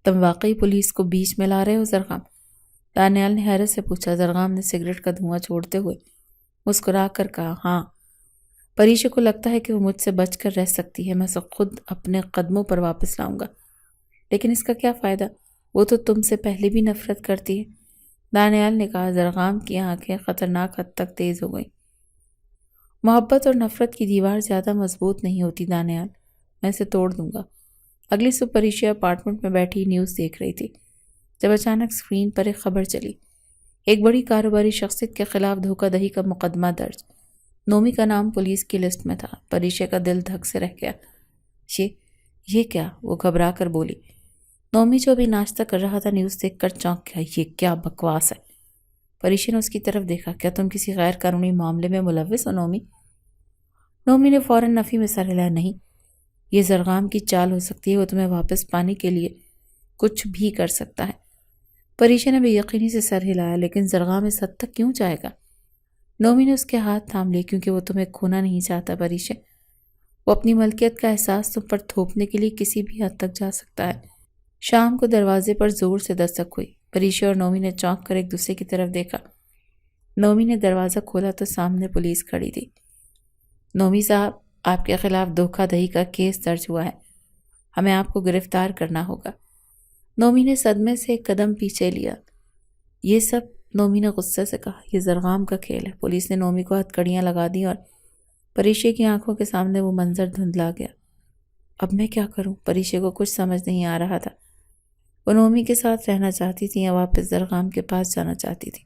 تم واقعی پولیس کو بیچ میں لا رہے ہو زرغام؟ دانیال نے حیرت سے پوچھا۔ زرغام نے سگریٹ کا دھواں چھوڑتے ہوئے مسکرا کر کہا، ہاں۔ پریشے کو لگتا ہے کہ وہ مجھ سے بچ کر رہ سکتی ہے، میں اسے خود اپنے قدموں پر واپس لاؤں گا، لیکن اس کا کیا فائدہ؟ وہ تو تم سے پہلے بھی نفرت کرتی ہے، دانیال نے کہا۔ زرغام کی آنکھیں خطرناک حد تک تیز ہو گئیں۔ محبت اور نفرت کی دیوار زیادہ مضبوط نہیں ہوتی دانیال، میں اسے توڑ دوں گا۔ اگلی صبح پریشا اپارٹمنٹ میں بیٹھی نیوز دیکھ رہی تھی جب اچانک اسکرین پر ایک خبر چلی۔ ایک بڑی کاروباری شخصیت کے خلاف دھوکہ دہی کا مقدمہ درج۔ نومی کا نام پولیس کی لسٹ میں تھا۔ پریشا کا دل دھک سے رہ گیا۔ یہ کیا؟ وہ گھبرا کر بولی۔ نومی جو ابھی ناشتہ کر رہا تھا نیوز دیکھ کر چونک گیا۔ یہ کیا بکواس ہے؟ پریشا نے اس کی طرف دیکھا۔ کیا تم کسی غیر قانونی معاملے میں ملوث ہو نومی؟ نومی نے فوراً نفی میں سر ہلایا۔ نہیں، یہ زرغام کی چال ہو سکتی ہے، وہ تمہیں واپس پانے کے لیے کچھ بھی کر سکتا ہے۔ پریشا نے بے یقینی سے سر ہلایا۔ لیکن زرغام اس حد تک کیوں جائے گا؟ نومی نے اس کے ہاتھ تھام لیے۔ کیونکہ وہ تمہیں کھونا نہیں چاہتا پریشا، وہ اپنی ملکیت کا احساس تم پر تھوپنے کے لیے کسی بھی حد تک جا سکتا ہے۔ شام کو دروازے پر زور سے دستک ہوئی۔ پریشا اور نومی نے چونک کر ایک دوسرے کی طرف دیکھا۔ نومی نے دروازہ کھولا تو سامنے پولیس کھڑی تھی۔ نومی صاحب، آپ کے خلاف دھوکہ دہی کا کیس درج ہوا ہے، ہمیں آپ کو گرفتار کرنا ہوگا۔ نومی نے صدمے سے ایک قدم پیچھے لیا۔ یہ سب؟ نومی نے غصے سے کہا۔ یہ زرغام کا کھیل ہے۔ پولیس نے نومی کو ہتھکڑیاں لگا دی اور پریشے کی آنکھوں کے سامنے وہ منظر دھندلا گیا۔ اب میں کیا کروں؟ پریشے کو کچھ سمجھ نہیں آ رہا تھا۔ وہ نومی کے ساتھ رہنا چاہتی تھی یا واپس زرغام کے پاس جانا چاہتی تھی،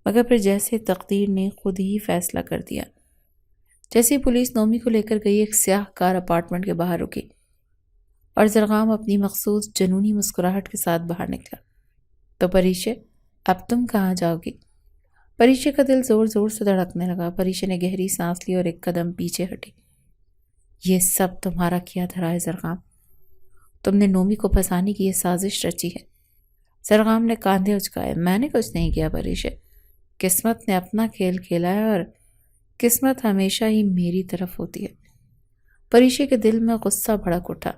مگر پھر جیسے تقدیر نے خود ہی فیصلہ کر دیا۔ جیسے پولیس نومی کو لے کر گئی، ایک سیاہ کار اپارٹمنٹ کے باہر رکی اور زرغام اپنی مخصوص جنونی مسکراہٹ کے ساتھ باہر نکلا۔ تو پریشے، اب تم کہاں جاؤ گی؟ پریشے کا دل زور زور سے دھڑکنے لگا۔ پریشے نے گہری سانس لی اور ایک قدم پیچھے ہٹی۔ یہ سب تمہارا کیا دھرا ہے زرغام؟ تم نے نومی کو پھنسانے کی یہ سازش رچی ہے۔ زرغام نے کاندھے اچکائے۔ میں نے کچھ نہیں کیا پریشے، قسمت نے اپنا کھیل کھیلا ہے اور قسمت ہمیشہ ہی میری طرف ہوتی ہے۔ پریشے کے دل میں غصہ بھڑک اٹھا۔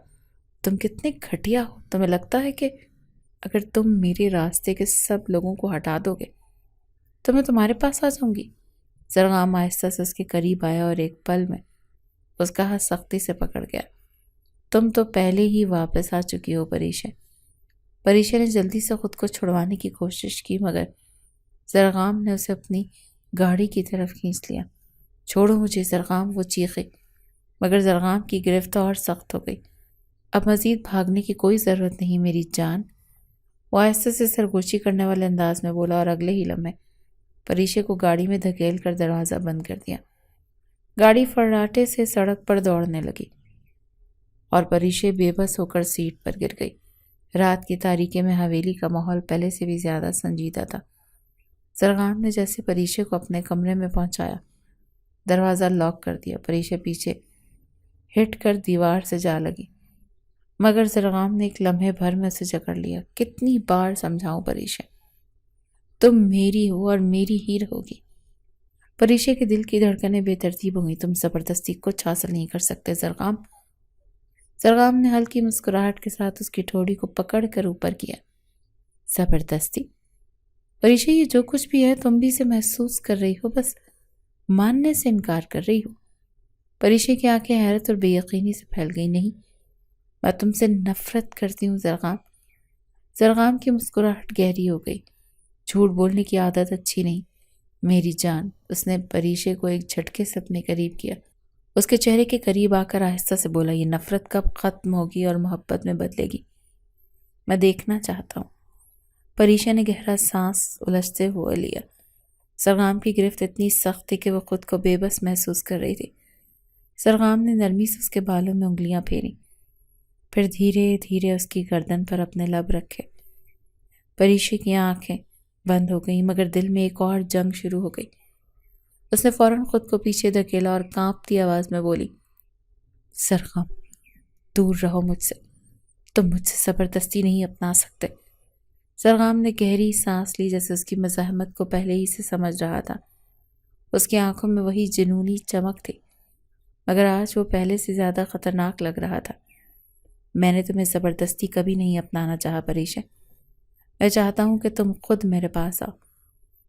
تم کتنے گھٹیا ہو! تمہیں لگتا ہے کہ اگر تم میرے راستے کے سب لوگوں کو ہٹا دو گے تو میں تمہارے پاس آ جاؤں گی؟ زرغام آہستہ سے اس کے قریب آیا اور ایک پل میں اس کا ہاتھ سختی سے پکڑ گیا۔ تم تو پہلے ہی واپس آ چکی ہو پریشے۔ پریشے نے جلدی سے خود کو چھڑوانے کی کوشش کی، مگر زرغام نے اسے اپنی گاڑی کی طرف کھینچ لیا۔ چھوڑو مجھے زرغام، وہ چیخے، مگر زرغام کی گرفت اور سخت ہو گئی۔ اب مزید بھاگنے کی کوئی ضرورت نہیں میری جان، وہ آہستہ سے سرگوشی کرنے والے انداز میں بولا اور اگلے ہی لمحے پریشے کو گاڑی میں دھکیل کر دروازہ بند کر دیا۔ گاڑی فراٹے سے سڑک پر دوڑنے لگی اور پریشے بے بس ہو کر سیٹ پر گر گئی۔ رات کی تاریکی میں حویلی کا ماحول پہلے سے بھی زیادہ سنجیدہ تھا۔ زرغام نے جیسے پریشے کو اپنے کمرے میں پہنچایا، دروازہ لاک کر دیا۔ پریشے پیچھے ہٹ کر دیوار سے جا لگی، مگر زرغام نے ایک لمحے بھر میں اسے جکڑ لیا۔ کتنی بار سمجھاؤں پریشے، تم میری ہو اور میری ہی رہو گی، پریشے کے دل کی دھڑکنیں بے ترتیب ہو گئیں۔ تم زبردستی کچھ حاصل نہیں کر سکتے زرغام۔ زرغام نے ہلکی مسکراہٹ کے ساتھ اس کی ٹھوڑی کو پکڑ کر اوپر کیا۔ زبردستی؟ پریشے یہ جو کچھ بھی ہے تم بھی اسے محسوس کر رہی ہو، بس ماننے سے انکار کر رہی ہو۔ پریشے کی آنکھیں حیرت اور بے یقینی سے پھیل گئی۔ نہیں، میں تم سے نفرت کرتی ہوں زرغام۔ زرغام کی مسکراہٹ گہری ہو گئی۔ جھوٹ بولنے کی عادت اچھی نہیں میری جان۔ اس نے پریشے کو ایک جھٹکے سے اپنے قریب کیا، اس کے چہرے کے قریب آ کر آہستہ سے بولا، یہ نفرت کب ختم ہوگی اور محبت میں بدلے گی؟ میں دیکھنا چاہتا ہوں۔ پریشا نے گہرا سانس الجھتے ہوئے لیا۔ زرغام کی گرفت اتنی سخت تھی کہ وہ خود کو بے بس محسوس کر رہی تھی۔ زرغام نے نرمی سے اس کے بالوں میں انگلیاں پھیری، پھر دھیرے دھیرے اس کی گردن پر اپنے لب رکھے۔ پریشا کی آنکھیں بند ہو گئیں، مگر دل میں ایک اور جنگ شروع ہو گئی۔ اس نے فوراً خود کو پیچھے دھکیلا اور کانپتی آواز میں بولی، زرغام دور رہو مجھ سے، تم مجھ سے زبردستی نہیں اپنا سکتے۔ زرغام نے گہری سانس لی، جیسے اس کی مزاحمت کو پہلے ہی سے سمجھ رہا تھا۔ اس کی آنکھوں میں وہی جنونی چمک تھی، مگر آج وہ پہلے سے زیادہ خطرناک لگ رہا تھا۔ میں نے تمہیں زبردستی کبھی نہیں اپنانا چاہا پریشا، میں چاہتا ہوں کہ تم خود میرے پاس آؤ۔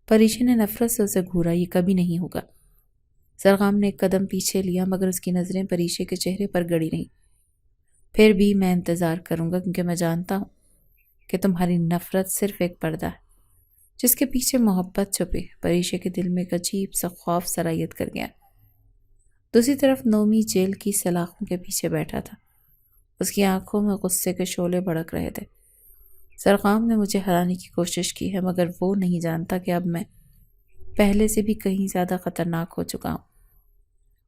پریشا نے نفرت سے اسے گھورا، یہ کبھی نہیں ہوگا۔ زرغام نے ایک قدم پیچھے لیا، مگر اس کی نظریں پریشا کے چہرے پر گڑی نہیں۔ پھر بھی میں انتظار کروں گا، کیونکہ میں جانتا ہوں کہ تمہاری نفرت صرف ایک پردہ ہے جس کے پیچھے محبت چھپی۔ پریشا کے دل میں ایک عجیب سا خوف سرایت کر گیا۔ دوسری طرف نومی جیل کی سلاخوں کے پیچھے بیٹھا تھا، اس کی آنکھوں میں غصے کے شعلے بھڑک رہے تھے۔ زرغام نے مجھے ہرانے کی کوشش کی ہے، مگر وہ نہیں جانتا کہ اب میں پہلے سے بھی کہیں زیادہ خطرناک ہو چکا ہوں۔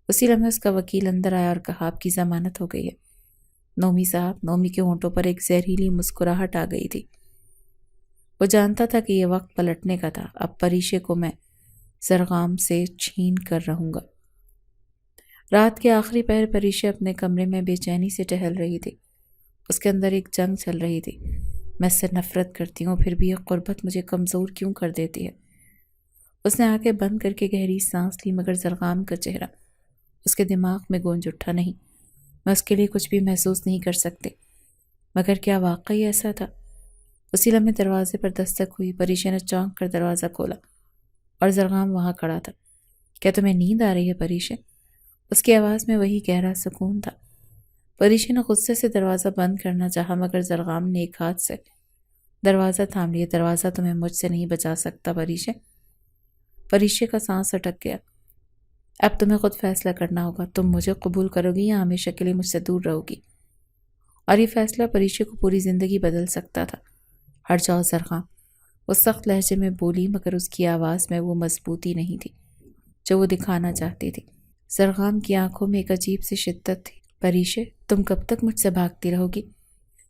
اسی لمحے اس کا وکیل اندر آیا اور کہا، آپ کی ضمانت ہو گئی ہے۔ نومی صاحب، نومی کے ہونٹوں پر ایک زہریلی مسکراہٹ آ گئی تھی۔ وہ جانتا تھا کہ یہ وقت پلٹنے کا تھا۔ اب پریشے کو میں زرغام سے چھین کر رہوں گا۔ رات کے آخری پہر پریشا اپنے کمرے میں بے چینی سے ٹہل رہی تھی۔ اس کے اندر ایک جنگ چل رہی تھی۔ میں اس سے نفرت کرتی ہوں، پھر بھی یہ قربت مجھے کمزور کیوں کر دیتی ہے؟ اس نے آنکھیں بند کر کے گہری سانس لی، مگر زرغام کا چہرہ اس کے دماغ میں گونج اٹھا۔ نہیں، میں اس کے لیے کچھ بھی محسوس نہیں کر سکتی۔ مگر کیا واقعی ایسا تھا؟ اسی لمحے دروازے پر دستک ہوئی۔ پریشا نے چونک کر دروازہ کھولا اور زرغام وہاں کھڑا تھا۔ کیا تمہیں نیند آ رہی ہے پریشا؟ اس کی آواز میں وہی گہرا سکون تھا۔ پریشا نے غصے سے دروازہ بند کرنا چاہا، مگر زرغام نے ایک ہاتھ سے دروازہ تھام لیا۔ دروازہ تمہیں مجھ سے نہیں بچا سکتا پریشا۔ پریشا کا سانس اٹک گیا۔ اب تمہیں خود فیصلہ کرنا ہوگا، تم مجھے قبول کرو گی یا ہمیشہ کے لیے مجھ سے دور رہو گی؟ اور یہ فیصلہ پریشا کو پوری زندگی بدل سکتا تھا۔ ہٹ جاؤ زرغام، وہ سخت لہجے میں بولی، مگر اس کی آواز میں وہ مضبوطی نہیں تھی جو وہ دکھانا چاہتی تھی۔ زرغام کی آنکھوں میں ایک عجیب سی شدت تھی۔ پریشا، تم کب تک مجھ سے بھاگتی رہو گی؟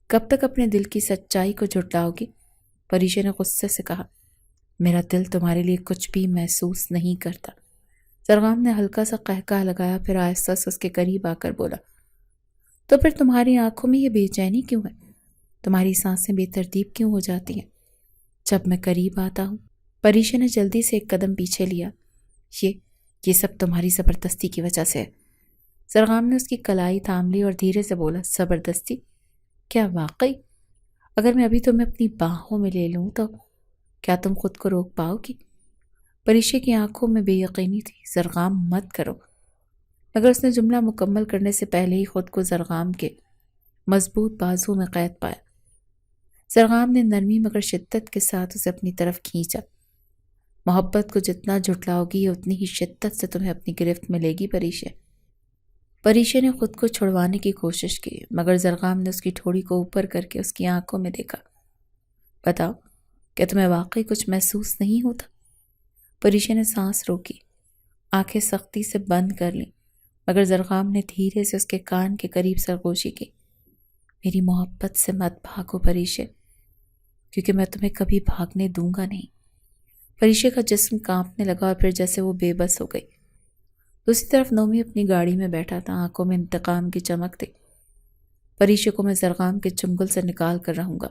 کب تک اپنے دل کی سچائی کو جھٹلاؤ گی؟ پریشا نے غصے سے کہا، میرا دل تمہارے لیے کچھ بھی محسوس نہیں کرتا۔ زرغام نے ہلکا سا قہقہ لگایا، پھر آہستہ سے اس کے قریب آ کر بولا، تو پھر تمہاری آنکھوں میں یہ بے چینی کیوں ہے؟ تمہاری سانسیں بے ترتیب کیوں ہو جاتی ہیں جب میں قریب آتا ہوں؟ پریشا نے جلدی سے ایک قدم پیچھے لیا۔ یہ سب تمہاری زبردستی کی وجہ سے ہے۔ زرغام نے اس کی کلائی تھام لی اور دھیرے سے بولا، زبردستی؟ کیا واقعی؟ اگر میں ابھی تمہیں اپنی باہوں میں لے لوں تو کیا تم خود کو روک پاؤ گی؟ پریشا کی آنکھوں میں بے یقینی تھی۔ زرغام مت کرو۔ مگر اس نے جملہ مکمل کرنے سے پہلے ہی خود کو زرغام کے مضبوط بازو میں قید پایا۔ زرغام نے نرمی مگر شدت کے ساتھ اسے اپنی طرف کھینچا۔ محبت کو جتنا جھٹلاؤ گی یہ اتنی ہی شدت سے تمہیں اپنی گرفت میں لے گی پریشا۔ پریشا نے خود کو چھڑوانے کی کوشش کی، مگر زرغام نے اس کی ٹھوڑی کو اوپر کر کے اس کی آنکھوں میں دیکھا۔ بتاؤ، کیا تمہیں واقعی کچھ محسوس نہیں ہوتا؟ پریشا نے سانس روکی، آنکھیں سختی سے بند کر لیں، مگر زرغام نے دھیرے سے اس کے کان کے قریب سرگوشی کی۔ میری محبت سے مت بھاگو پریشا، کیونکہ میں تمہیں کبھی بھاگنے دوں گا نہیں۔ پریشا کا جسم کانپنے لگا اور پھر جیسے وہ بے بس ہو گئی۔ دوسری طرف نومی اپنی گاڑی میں بیٹھا تھا، آنکھوں میں انتقام کی چمک تھی۔ پریشا کو میں زرغام کے چنگل سے نکال کر رہوں گا،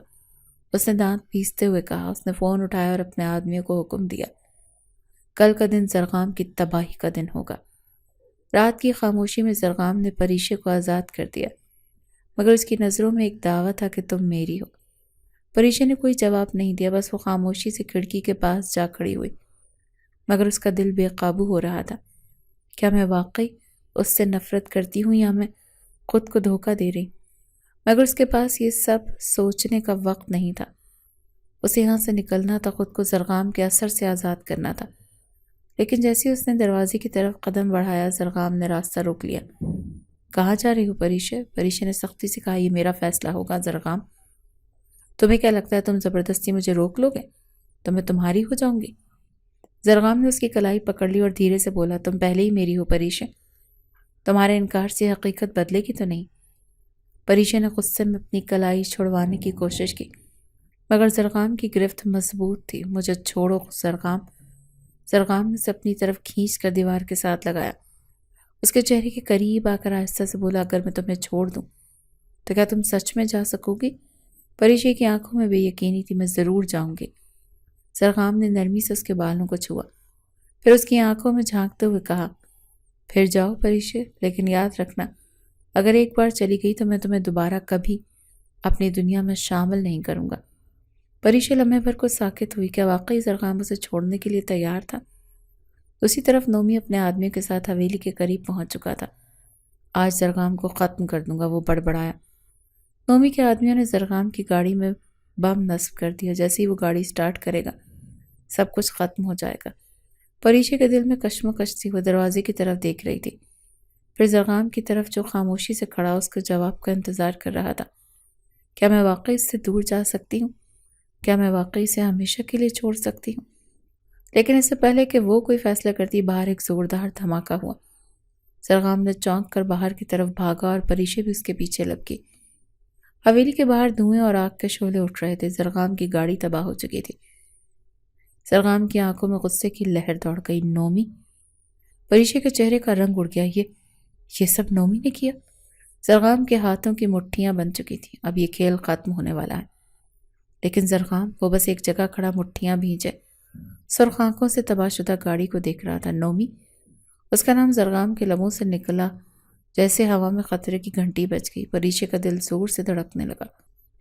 اس نے دانت پیستے ہوئے کہا۔ اس نے فون اٹھایا اور اپنے آدمیوں کو حکم دیا، کل کا دن زرغام کی تباہی کا دن ہوگا۔ رات کی خاموشی میں زرغام نے پریشے کو آزاد کر دیا، مگر اس کی نظروں میں ایک دعویٰ تھا کہ تم میری ہو۔ پریشے نے کوئی جواب نہیں دیا، بس وہ خاموشی سے کھڑکی کے پاس جا کھڑی ہوئی، مگر اس کا دل بے قابو ہو رہا تھا۔ کیا میں واقعی اس سے نفرت کرتی ہوں یا میں خود کو دھوکہ دے رہی؟ مگر اس کے پاس یہ سب سوچنے کا وقت نہیں تھا۔ اسے یہاں سے نکلنا تھا، خود کو زرغام کے اثر سے آزاد کرنا تھا۔ لیکن جیسے اس نے دروازے کی طرف قدم بڑھایا، زرغام نے راستہ روک لیا۔ کہاں جا رہی ہو پریشے؟ پریشے نے سختی سے کہا، یہ میرا فیصلہ ہوگا زرغام۔ تمہیں کیا لگتا ہے تم زبردستی مجھے روک لو گے تو میں تمہاری ہو جاؤں گی؟ زرغام نے اس کی کلائی پکڑ لی اور دھیرے سے بولا، تم پہلے ہی میری ہو پریشے، تمہارے انکار سے حقیقت بدلے گی تو نہیں۔ پریشے نے غصے میں اپنی کلائی چھڑوانے کی کوشش کی، مگر زرغام کی گرفت مضبوط تھی۔ مجھے چھوڑو زرغام۔ زرغام نے اسے اپنی طرف کھینچ کر دیوار کے ساتھ لگایا، اس کے چہرے کے قریب آ کر آہستہ سے بولا، اگر میں تمہیں چھوڑ دوں تو کیا تم سچ میں جا سکو گی؟ پریشے کی آنکھوں میں بے یقینی تھی۔ میں ضرور جاؤں گی۔ زرغام نے نرمی سے اس کے بالوں کو چھوا، پھر اس کی آنکھوں میں جھانکتے ہوئے کہا، پھر جاؤ پریشے، لیکن یاد رکھنا اگر ایک بار چلی گئی تو میں تمہیں دوبارہ کبھی اپنی دنیا میں شامل نہیں کروں گا۔ پریشے لمحے بھر کو ساکت ہوئی۔ کیا واقعی زرغام اسے چھوڑنے کے لیے تیار تھا؟ دوسری طرف نومی اپنے آدمیوں کے ساتھ حویلی کے قریب پہنچ چکا تھا۔ آج زرغام کو ختم کر دوں گا، وہ بڑبڑایا۔ نومی کے آدمیوں نے زرغام کی گاڑی میں بم نصب کر دیا۔ جیسے ہی وہ گاڑی سٹارٹ کرے گا سب کچھ ختم ہو جائے گا۔ پریشے کے دل میں کشمکش تھی، وہ دروازے کی طرف دیکھ رہی تھی، پھر زرغام کی طرف جو خاموشی سے کھڑا اس کے جواب کا انتظار کر رہا تھا۔ کیا میں واقعی اس سے دور جا سکتی ہوں؟ کیا میں واقعی اسے ہمیشہ کے لیے چھوڑ سکتی ہوں؟ لیکن اس سے پہلے کہ وہ کوئی فیصلہ کرتی، باہر ایک زوردار دھماکہ ہوا۔ زرغام نے چونک کر باہر کی طرف بھاگا اور پریشے بھی اس کے پیچھے لگ گئی۔ حویلی کے باہر دھوئیں اور آگ کے شعلے اٹھ رہے تھے۔ زرغام کی گاڑی تباہ ہو چکی تھی۔ زرغام کی آنکھوں میں غصے کی لہر دوڑ گئی۔ نومی؟ پریشے کے چہرے کا رنگ اڑ گیا۔ یہ سب نومی نے کیا؟ زرغام کے ہاتھوں کی مٹھیاں بن چکی تھیں۔ اب یہ کھیل ختم ہونے والا ہے۔ لیکن زرغام، وہ بس ایک جگہ کھڑا مٹھیاں بھیجے سرخ آنکھوں سے تباہ شدہ گاڑی کو دیکھ رہا تھا۔ نومی؟ اس کا نام زرغام کے لبوں سے نکلا جیسے ہوا میں خطرے کی گھنٹی بج گئی۔ پریشے کا دل زور سے دھڑکنے لگا۔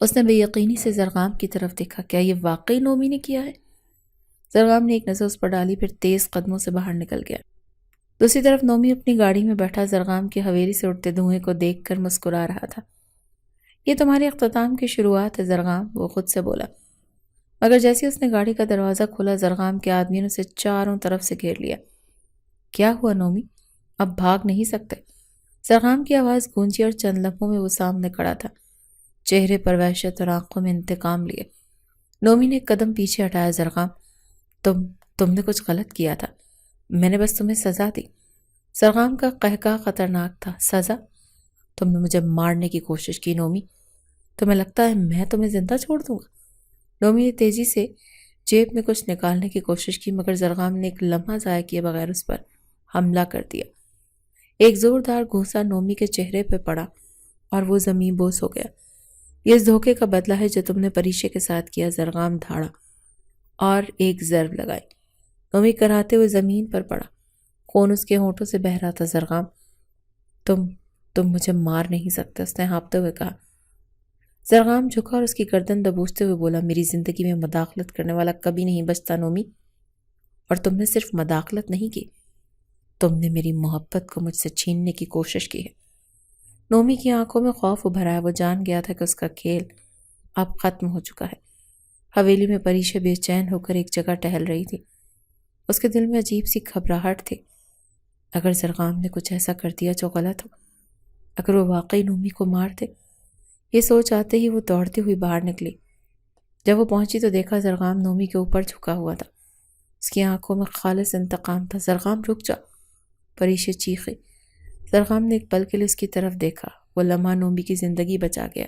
اس نے بے یقینی سے زرغام کی طرف دیکھا۔ کیا یہ واقعی نومی نے کیا ہے؟ زرغام نے ایک نظر اس پر ڈالی، پھر تیز قدموں سے باہر نکل گیا۔ دوسری طرف نومی اپنی گاڑی میں بیٹھا زرغام کی حویلی سے اٹھتے دھوئیں کو دیکھ کر مسکرا رہا تھا۔ یہ تمہارے اختتام کی شروعات ہے زرغام، وہ خود سے بولا، مگر جیسے اس نے گاڑی کا دروازہ کھولا زرغام کے آدمیوں نے اسے چاروں طرف سے گھیر لیا۔ کیا ہوا نومی؟ اب بھاگ نہیں سکتے؟ زرغام کی آواز گونجی اور چند لمحوں میں وہ سامنے کھڑا تھا، چہرے پر وحشت اور آنکھوں میں انتقام لیے۔ نومی نے ایک قدم پیچھے ہٹایا۔ زرغام، تم نے کچھ غلط کیا تھا، میں نے بس تمہیں سزا دی۔ زرغام کا قہقہ خطرناک تھا۔ سزا؟ تم نے مجھے مارنے کی کوشش کی نومی، تمہیں لگتا ہے میں تمہیں زندہ چھوڑ دوں گا؟ نومی نے تیزی سے جیب میں کچھ نکالنے کی کوشش کی، مگر زرغام نے ایک لمحہ ضائع کیے بغیر اس پر حملہ کر دیا۔ ایک زوردار گھونسا نومی کے چہرے پہ پڑا اور وہ زمین بوس ہو گیا۔ یہ اس دھوکے کا بدلہ ہے جو تم نے پریشے کے ساتھ کیا۔ زرغام دھاڑا اور ایک ضرب لگائی۔ نومی کراتے ہوئے زمین پر پڑا، خون اس کے ہونٹوں سے بہہ رہا تھا۔ زرغام، تم مجھے مار نہیں سکتے، اس نے ہانپتے ہوئے کہا۔ زرغام جھکا اور اس کی گردن دبوچتے ہوئے بولا، میری زندگی میں مداخلت کرنے والا کبھی نہیں بچتا نومی، اور تم نے صرف مداخلت نہیں کی، تم نے میری محبت کو مجھ سے چھیننے کی کوشش کی ہے۔ نومی کی آنکھوں میں خوف ابھر آیا۔ وہ جان گیا تھا کہ اس کا کھیل اب ختم ہو چکا ہے۔ حویلی میں پریشے بے چین ہو کر ایک جگہ ٹہل رہی تھی۔ اس کے دل میں عجیب سی گھبراہٹ تھی۔ اگر زرغام نے کچھ ایسا کر دیا جو غلط ہو، اگر وہ واقعی نومی کو مار دے، یہ سوچ آتے ہی وہ دوڑتی ہوئی باہر نکلی۔ جب وہ پہنچی تو دیکھا زرغام نومی کے اوپر جھکا ہوا تھا۔ اس کی آنکھوں میں خالص انتقام تھا۔ زرغام رک جا، پریشے چیخی۔ زرغام نے ایک پل کے لیے اس کی طرف دیکھا۔ وہ لمحہ نومی کی زندگی بچا گیا۔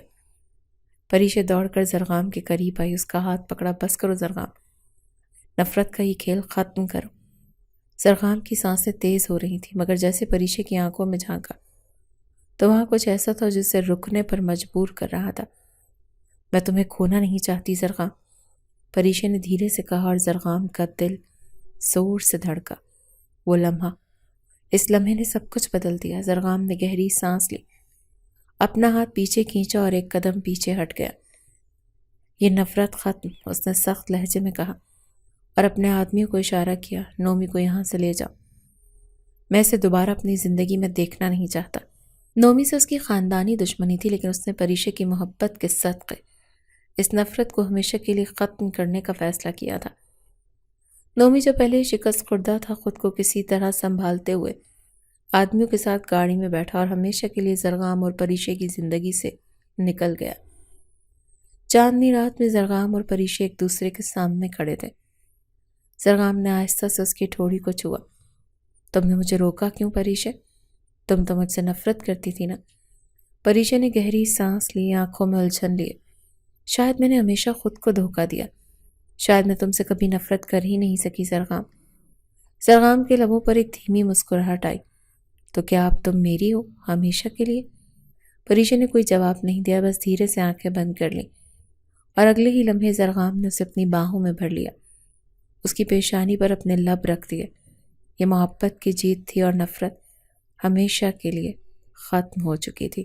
پریشے دوڑ کر زرغام کے قریب آئی، اس کا ہاتھ پکڑا۔ بس کرو زرغام، نفرت کا یہ کھیل ختم کرو۔ زرغام کی سانسیں تیز ہو رہی تھیں، مگر جیسے پریشے کی آنکھوں میں جھانکا تو وہاں کچھ ایسا تھا جسے رکنے پر مجبور کر رہا تھا۔ میں تمہیں کھونا نہیں چاہتی زرغام، پریشے نے دھیرے سے کہا، اور زرغام کا دل زور سے دھڑکا۔ وہ لمحہ، اس لمحے نے سب کچھ بدل دیا۔ زرغام نے گہری سانس لی، اپنا ہاتھ پیچھے کھینچا اور ایک قدم پیچھے ہٹ گیا۔ یہ نفرت ختم، اس نے سخت لہجے میں کہا اور اپنے آدمیوں کو اشارہ کیا، نومی کو یہاں سے لے جاؤ، میں اسے دوبارہ اپنی زندگی میں دیکھنا نہیں چاہتا۔ نومی سے اس کی خاندانی دشمنی تھی، لیکن اس نے پریشا کی محبت کے صدقے اس نفرت کو ہمیشہ کے لیے ختم کرنے کا فیصلہ کیا تھا۔ نومی جو پہلے شکست خوردہ تھا، خود کو کسی طرح سنبھالتے ہوئے آدمیوں کے ساتھ گاڑی میں بیٹھا اور ہمیشہ کے لیے زرغام اور پریشا کی زندگی سے نکل گیا۔ چاندنی رات میں زرغام اور پریشا ایک دوسرے کے سامنے کھڑے تھے۔ زرغام نے آہستہ سے اس کی ٹھوڑی کو چھوا۔ تم نے مجھے روکا کیوں پریشا؟ تم تو مجھ سے نفرت کرتی تھی نا؟ پریشا نے گہری سانس لی، آنکھوں میں الجھن لیے۔ شاید میں نے ہمیشہ خود کو دھوکہ دیا، شاید میں تم سے کبھی نفرت کر ہی نہیں سکی زرغام۔ زرغام کے لبوں پر ایک دھیمی مسکراہٹ آئی۔ تو کیا اب تم میری ہو ہمیشہ کے لیے؟ پریشا نے کوئی جواب نہیں دیا، بس دھیرے سے آنکھیں بند کر لیں اور اگلے ہی لمحے زرغام نے اسے اپنی باہوں میں بھر لیا، اس کی پیشانی پر اپنے لب رکھ دیے۔ یہ محبت کی جیت تھی اور نفرت ہمیشہ کے لیے ختم ہو چکی تھی۔